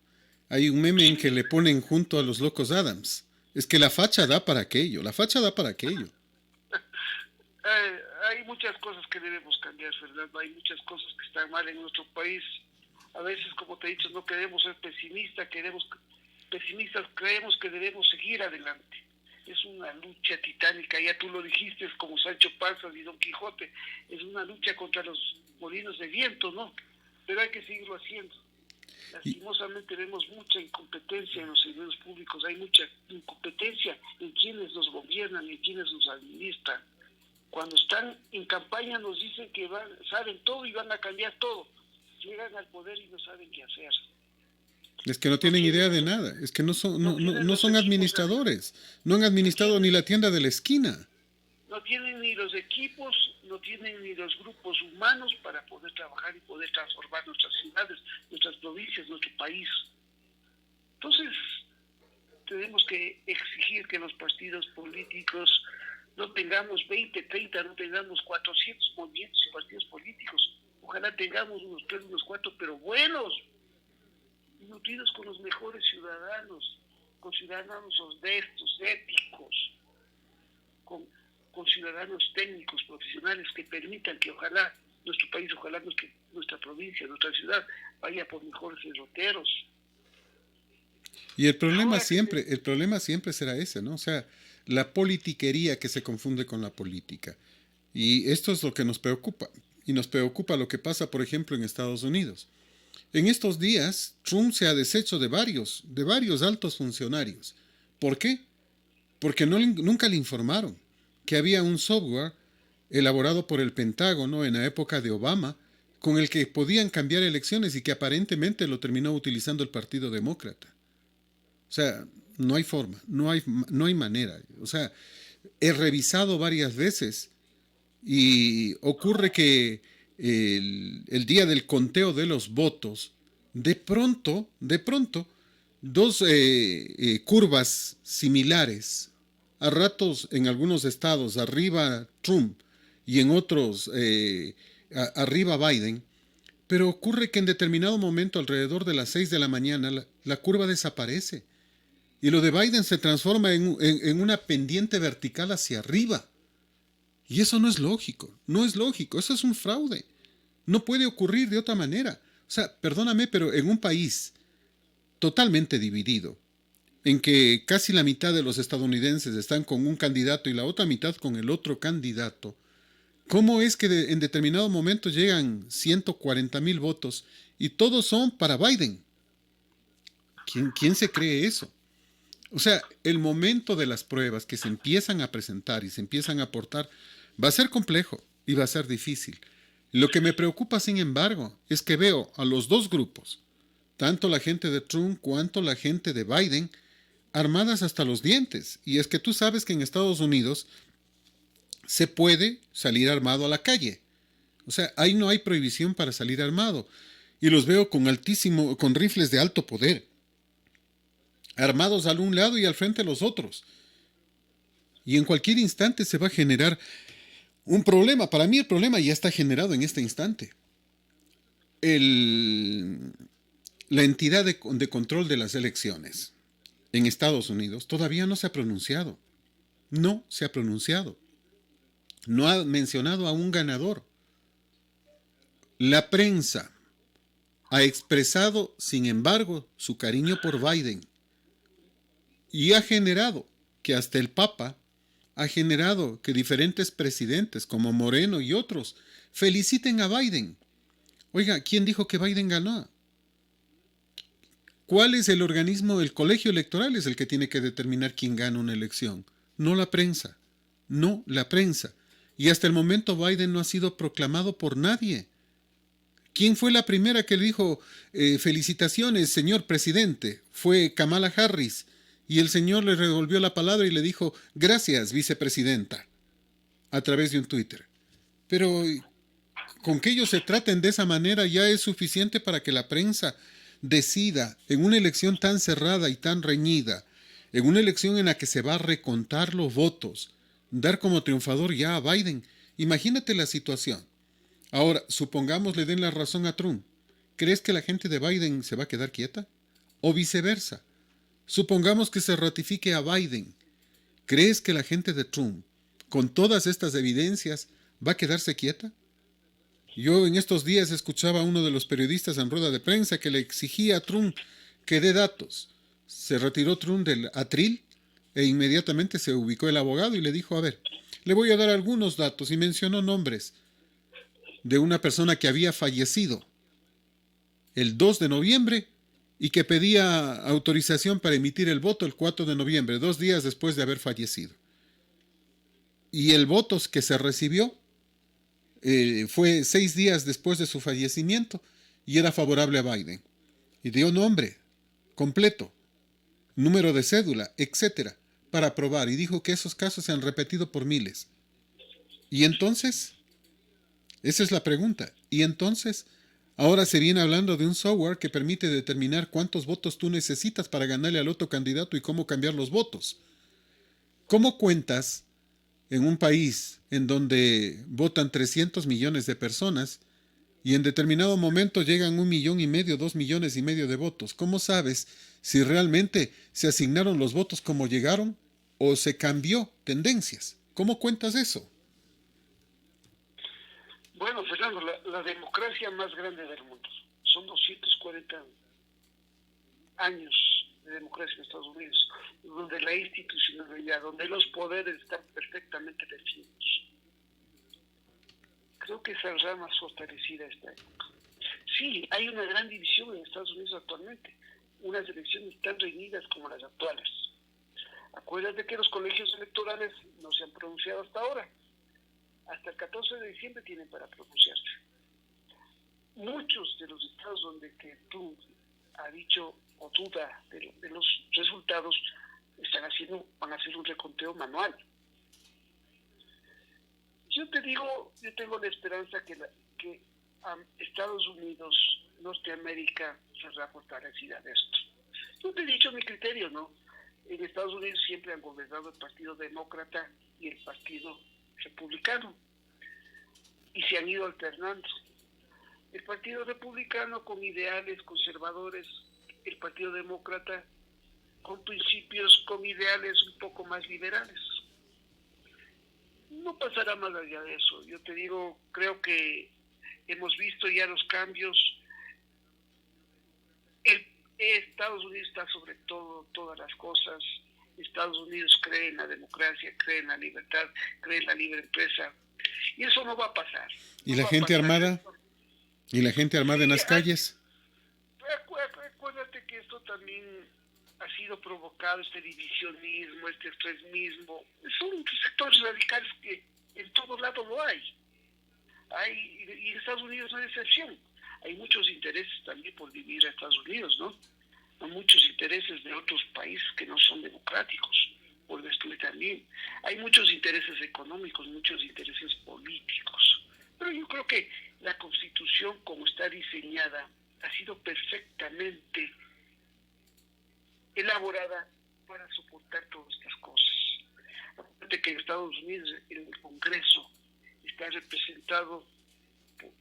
[SPEAKER 2] Hay un meme en que le ponen junto a los locos Adams. Es que la facha da para aquello, la facha da para aquello.
[SPEAKER 3] Hay muchas cosas que debemos cambiar, Fernando. Hay muchas cosas que están mal en nuestro país. A veces, como te he dicho, no queremos ser pesimistas, creemos que debemos seguir adelante. Es una lucha titánica, ya tú lo dijiste, es como Sancho Panza y Don Quijote, es una lucha contra los molinos de viento, ¿no? Pero hay que seguirlo haciendo. Lastimosamente vemos mucha incompetencia en los servidores públicos, hay mucha incompetencia en quienes nos gobiernan, en quienes nos administran. Cuando están en campaña nos dicen que saben todo y van a cambiar todo. Llegan al poder y no saben qué hacer.
[SPEAKER 2] Es que no tienen idea de nada, es que no son administradores, no han administrado ni la tienda de la esquina.
[SPEAKER 3] No tienen ni los equipos, no tienen ni los grupos humanos para poder trabajar y poder transformar nuestras ciudades, nuestras provincias, nuestro país. Entonces, tenemos que exigir que los partidos políticos no tengamos 20, 30, no tengamos 400 movimientos y partidos políticos. Ojalá tengamos unos 3, unos 4, pero buenos, y nutridos con los mejores ciudadanos, con ciudadanos honestos, éticos, con ciudadanos técnicos, profesionales, que permitan que ojalá nuestro país, ojalá nuestra provincia, nuestra ciudad vaya por mejores derroteros.
[SPEAKER 2] Y
[SPEAKER 3] Ahora que
[SPEAKER 2] el problema siempre será ese, ¿no? O sea, la politiquería que se confunde con la política. Y esto es lo que nos preocupa. Y nos preocupa lo que pasa, por ejemplo, en Estados Unidos. En estos días, Trump se ha deshecho de varios altos funcionarios. ¿Por qué? Porque nunca le informaron que había un software elaborado por el Pentágono en la época de Obama, con el que podían cambiar elecciones y que aparentemente lo terminó utilizando el Partido Demócrata. O sea, no hay forma, no hay manera. O sea, he revisado varias veces y ocurre que el día del conteo de los votos, de pronto, dos curvas similares, a ratos en algunos estados arriba Trump y en otros arriba Biden, pero ocurre que en determinado momento, alrededor de las 6 de la mañana, la curva desaparece. Y lo de Biden se transforma en una pendiente vertical hacia arriba. Y eso no es lógico, no es lógico, eso es un fraude. No puede ocurrir de otra manera. O sea, perdóname, pero en un país totalmente dividido, en que casi la mitad de los estadounidenses están con un candidato y la otra mitad con el otro candidato, ¿cómo es que en determinado momento llegan 140,000 votos y todos son para Biden? ¿Quién se cree eso? O sea, el momento de las pruebas que se empiezan a presentar y se empiezan a aportar va a ser complejo y va a ser difícil. Lo que me preocupa, sin embargo, es que veo a los dos grupos, tanto la gente de Trump cuanto la gente de Biden, armadas hasta los dientes. Y es que tú sabes que en Estados Unidos se puede salir armado a la calle. O sea, ahí no hay prohibición para salir armado. Y los veo con rifles de alto poder, armados al un lado y al frente los otros. Y en cualquier instante se va a generar un problema. Para mí el problema ya está generado en este instante. La entidad de control de las elecciones en Estados Unidos todavía no se ha pronunciado. No se ha pronunciado. No ha mencionado a un ganador. La prensa ha expresado, sin embargo, su cariño por Biden. Y ha generado que hasta el Papa ha generado que diferentes presidentes como Moreno y otros feliciten a Biden. Oiga, ¿quién dijo que Biden ganó? ¿Cuál es el organismo? El colegio electoral es el que tiene que determinar quién gana una elección, no la prensa. No la prensa. Y hasta el momento Biden no ha sido proclamado por nadie. ¿Quién fue la primera que le dijo felicitaciones, señor presidente? Fue Kamala Harris. Y el señor le revolvió la palabra y le dijo, gracias, vicepresidenta, a través de un Twitter. Pero con que ellos se traten de esa manera ya es suficiente para que la prensa decida en una elección tan cerrada y tan reñida, en una elección en la que se va a recontar los votos, dar como triunfador ya a Biden. Imagínate la situación. Ahora, supongamos le den la razón a Trump. ¿Crees que la gente de Biden se va a quedar quieta? O viceversa. Supongamos que se ratifique a Biden. ¿Crees que la gente de Trump, con todas estas evidencias, va a quedarse quieta? Yo en estos días escuchaba a uno de los periodistas en rueda de prensa que le exigía a Trump que dé datos. Se retiró Trump del atril e inmediatamente se ubicó el abogado y le dijo, a ver, le voy a dar algunos datos, y mencionó nombres de una persona que había fallecido el 2 de noviembre y que pedía autorización para emitir el voto el 4 de noviembre, 2 días después de haber fallecido. Y el voto que se recibió fue 6 días después de su fallecimiento y era favorable a Biden. Y dio nombre completo, número de cédula, etcétera, para aprobar. Y dijo que esos casos se han repetido por miles. ¿Y entonces? Esa es la pregunta. ¿Y entonces? Ahora se viene hablando de un software que permite determinar cuántos votos tú necesitas para ganarle al otro candidato y cómo cambiar los votos. ¿Cómo cuentas en un país en donde votan 300 millones de personas y en determinado momento llegan 1,5 millones, 2,5 millones de votos? ¿Cómo sabes si realmente se asignaron los votos como llegaron o se cambió tendencias? ¿Cómo cuentas eso?
[SPEAKER 3] Bueno, Fernando, la democracia más grande del mundo. Son 240 años de democracia en Estados Unidos, donde la institucionalidad, donde los poderes están perfectamente definidos. Creo que esa más fortalecida esta época. Sí, hay una gran división en Estados Unidos actualmente, unas elecciones tan reñidas como las actuales. Acuérdate que los colegios electorales no se han pronunciado hasta ahora. Hasta el 14 de diciembre tienen para pronunciarse. Muchos de los estados donde que tú has dicho o duda de los resultados van a hacer un reconteo manual. Yo te digo, yo tengo la esperanza que Estados Unidos, Norteamérica, será fortalecida de esto. Yo te he dicho mi criterio, ¿no? En Estados Unidos siempre han gobernado el Partido Demócrata y el Partido Republicano, y se han ido alternando. El Partido Republicano con ideales conservadores, el Partido Demócrata con principios, con ideales un poco más liberales. No pasará más allá de eso. Yo te digo, creo que hemos visto ya los cambios. Estados Unidos está sobre todas las cosas. Estados Unidos cree en la democracia, cree en la libertad, cree en la libre empresa. Y eso no va a pasar.
[SPEAKER 2] ¿Y
[SPEAKER 3] No
[SPEAKER 2] la
[SPEAKER 3] va a
[SPEAKER 2] gente
[SPEAKER 3] pasar.
[SPEAKER 2] armada? ¿Y la gente armada en las calles?
[SPEAKER 3] Acuérdate que esto también ha sido provocado, este divisionismo, este extremismo. Son sectores radicales que en todo lado lo hay. Y en Estados Unidos no es excepción. Hay muchos intereses también por dividir a Estados Unidos, ¿no? Hay muchos intereses de otros países que no son democráticos, por destruir también. Hay muchos intereses económicos, muchos intereses políticos. Pero yo creo que la Constitución, como está diseñada, ha sido perfectamente elaborada para soportar todas estas cosas. Aparte que en Estados Unidos el Congreso está representado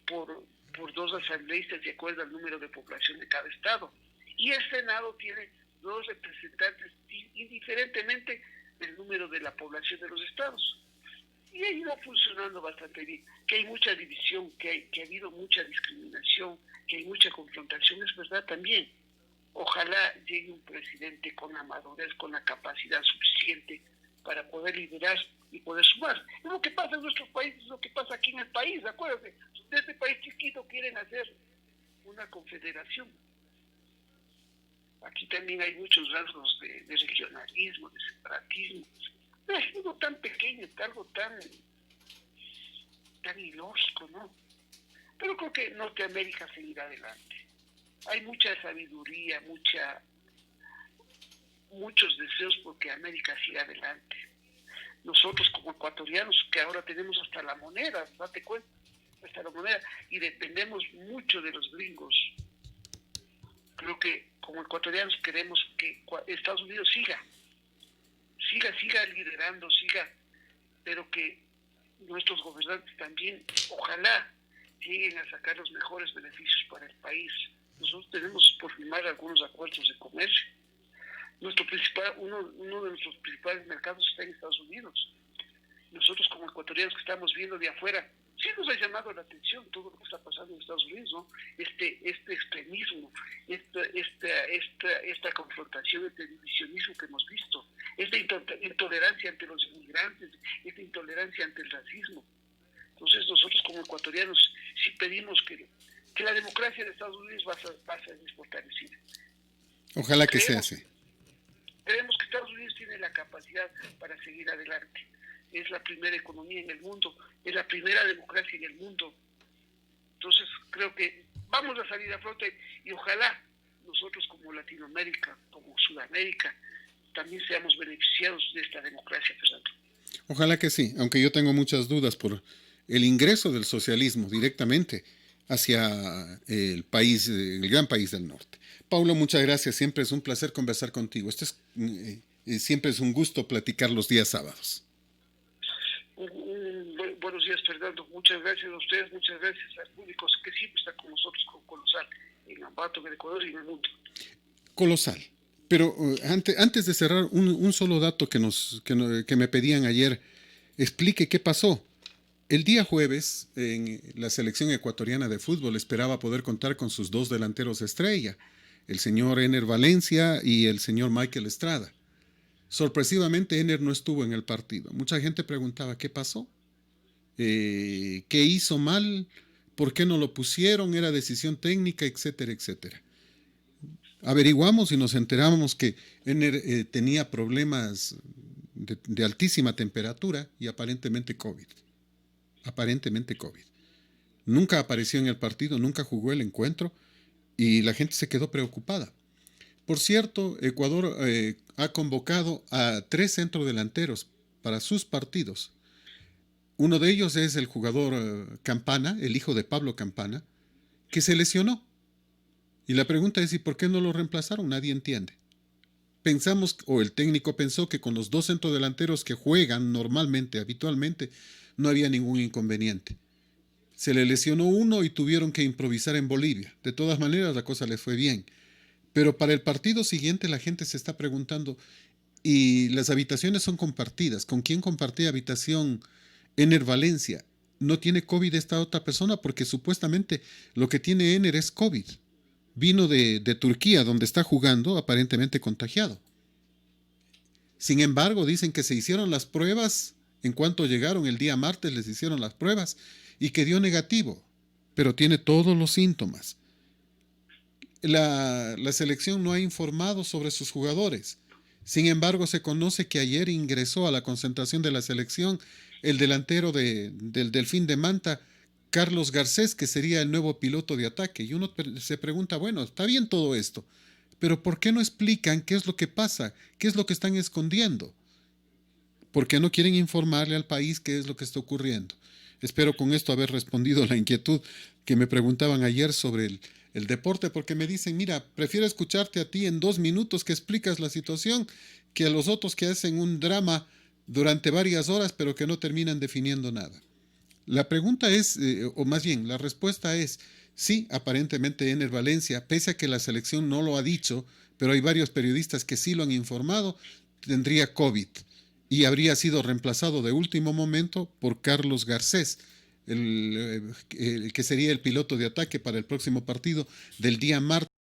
[SPEAKER 3] por dos asambleístas de acuerdo al número de población de cada estado. Y el Senado tiene 2 representantes indiferentemente del número de la población de los estados. Y ha ido funcionando bastante bien. Que hay mucha división, que ha habido mucha discriminación, que hay mucha confrontación, es verdad también. Ojalá llegue un presidente con la madurez, con la capacidad suficiente para poder liderar y poder sumar. Es lo que pasa en nuestros países, es lo que pasa aquí en el país, acuérdense. De este país chiquito quieren hacer una confederación. Aquí también hay muchos rasgos de regionalismo, de separatismo. Es algo tan pequeño, es algo tan ilógico, ¿no? Pero creo que Norteamérica seguirá adelante. Hay mucha sabiduría, muchos deseos porque América siga adelante. Nosotros como ecuatorianos, que ahora tenemos hasta la moneda, date cuenta, hasta la moneda, y dependemos mucho de los gringos. Creo que como ecuatorianos queremos que Estados Unidos siga liderando, pero que nuestros gobernantes también, ojalá, lleguen a sacar los mejores beneficios para el país. Nosotros tenemos por firmar algunos acuerdos de comercio. Uno de nuestros principales mercados está en Estados Unidos. Nosotros como ecuatorianos que estamos viendo de afuera, sí nos ha llamado la atención todo lo que está pasando en Estados Unidos, ¿no? Este extremismo, esta confrontación, este divisionismo que hemos visto, esta intolerancia ante los inmigrantes, esta intolerancia ante el racismo. Entonces nosotros como ecuatorianos sí pedimos que la democracia de Estados Unidos va a ser fortalecida.
[SPEAKER 2] Ojalá que sea así.
[SPEAKER 3] Creemos que Estados Unidos tiene la capacidad para seguir adelante. Es la primera economía en el mundo, es la primera democracia en el mundo. Entonces creo que vamos a salir a flote y ojalá nosotros como Latinoamérica, como Sudamérica, también seamos beneficiados de esta democracia, Fernando.
[SPEAKER 2] Ojalá que sí, aunque yo tengo muchas dudas por el ingreso del socialismo directamente hacia el país, el gran país del norte. Paulo, muchas gracias. Siempre es un placer conversar contigo. Siempre es un gusto platicar los días sábados.
[SPEAKER 3] Buenos días, Fernando. Muchas gracias a ustedes, muchas gracias al público que siempre está con nosotros, con Colosal, en Ambato, en Ecuador y en el mundo.
[SPEAKER 2] Colosal. Pero antes de cerrar, un solo dato que me pedían ayer, explique qué pasó. El día jueves, en la selección ecuatoriana de fútbol esperaba poder contar con sus dos delanteros estrella, el señor Ener Valencia y el señor Michael Estrada. Sorpresivamente, Ener no estuvo en el partido. Mucha gente preguntaba qué pasó, qué hizo mal, por qué no lo pusieron, era decisión técnica, etcétera, etcétera. Averiguamos y nos enteramos que Ener tenía problemas de altísima temperatura y aparentemente COVID. Aparentemente COVID. Nunca apareció en el partido, nunca jugó el encuentro y la gente se quedó preocupada. Por cierto, Ecuador ha convocado a 3 centrodelanteros para sus partidos. Uno de ellos es el jugador Campana, el hijo de Pablo Campana, que se lesionó. Y la pregunta es, ¿y por qué no lo reemplazaron? Nadie entiende. Pensamos, o el técnico pensó que con los 2 centrodelanteros que juegan normalmente, habitualmente, no había ningún inconveniente. Se le lesionó uno y tuvieron que improvisar en Bolivia. De todas maneras, la cosa les fue bien. Pero para el partido siguiente la gente se está preguntando, y las habitaciones son compartidas. ¿Con quién compartía habitación Ener Valencia? ¿No tiene COVID esta otra persona? Porque supuestamente lo que tiene Ener es COVID. Vino de Turquía, donde está jugando, aparentemente contagiado. Sin embargo, dicen que se hicieron las pruebas, en cuanto llegaron el día martes les hicieron las pruebas y que dio negativo, pero tiene todos los síntomas. La selección no ha informado sobre sus jugadores. Sin embargo, se conoce que ayer ingresó a la concentración de la selección el delantero del Delfín de Manta, Carlos Garcés, que sería el nuevo piloto de ataque. Y uno se pregunta, bueno, está bien todo esto, pero ¿por qué no explican qué es lo que pasa? ¿Qué es lo que están escondiendo? ¿Por qué no quieren informarle al país qué es lo que está ocurriendo? Espero con esto haber respondido la inquietud que me preguntaban ayer sobre el deporte, porque me dicen, mira, prefiero escucharte a ti en 2 minutos que explicas la situación que a los otros que hacen un drama durante varias horas, pero que no terminan definiendo nada. La pregunta es, o más bien, la respuesta es, sí, aparentemente Ener Valencia, pese a que la selección no lo ha dicho, pero hay varios periodistas que sí lo han informado, tendría COVID y habría sido reemplazado de último momento por Carlos Garcés, el que sería el piloto de ataque para el próximo partido del día martes.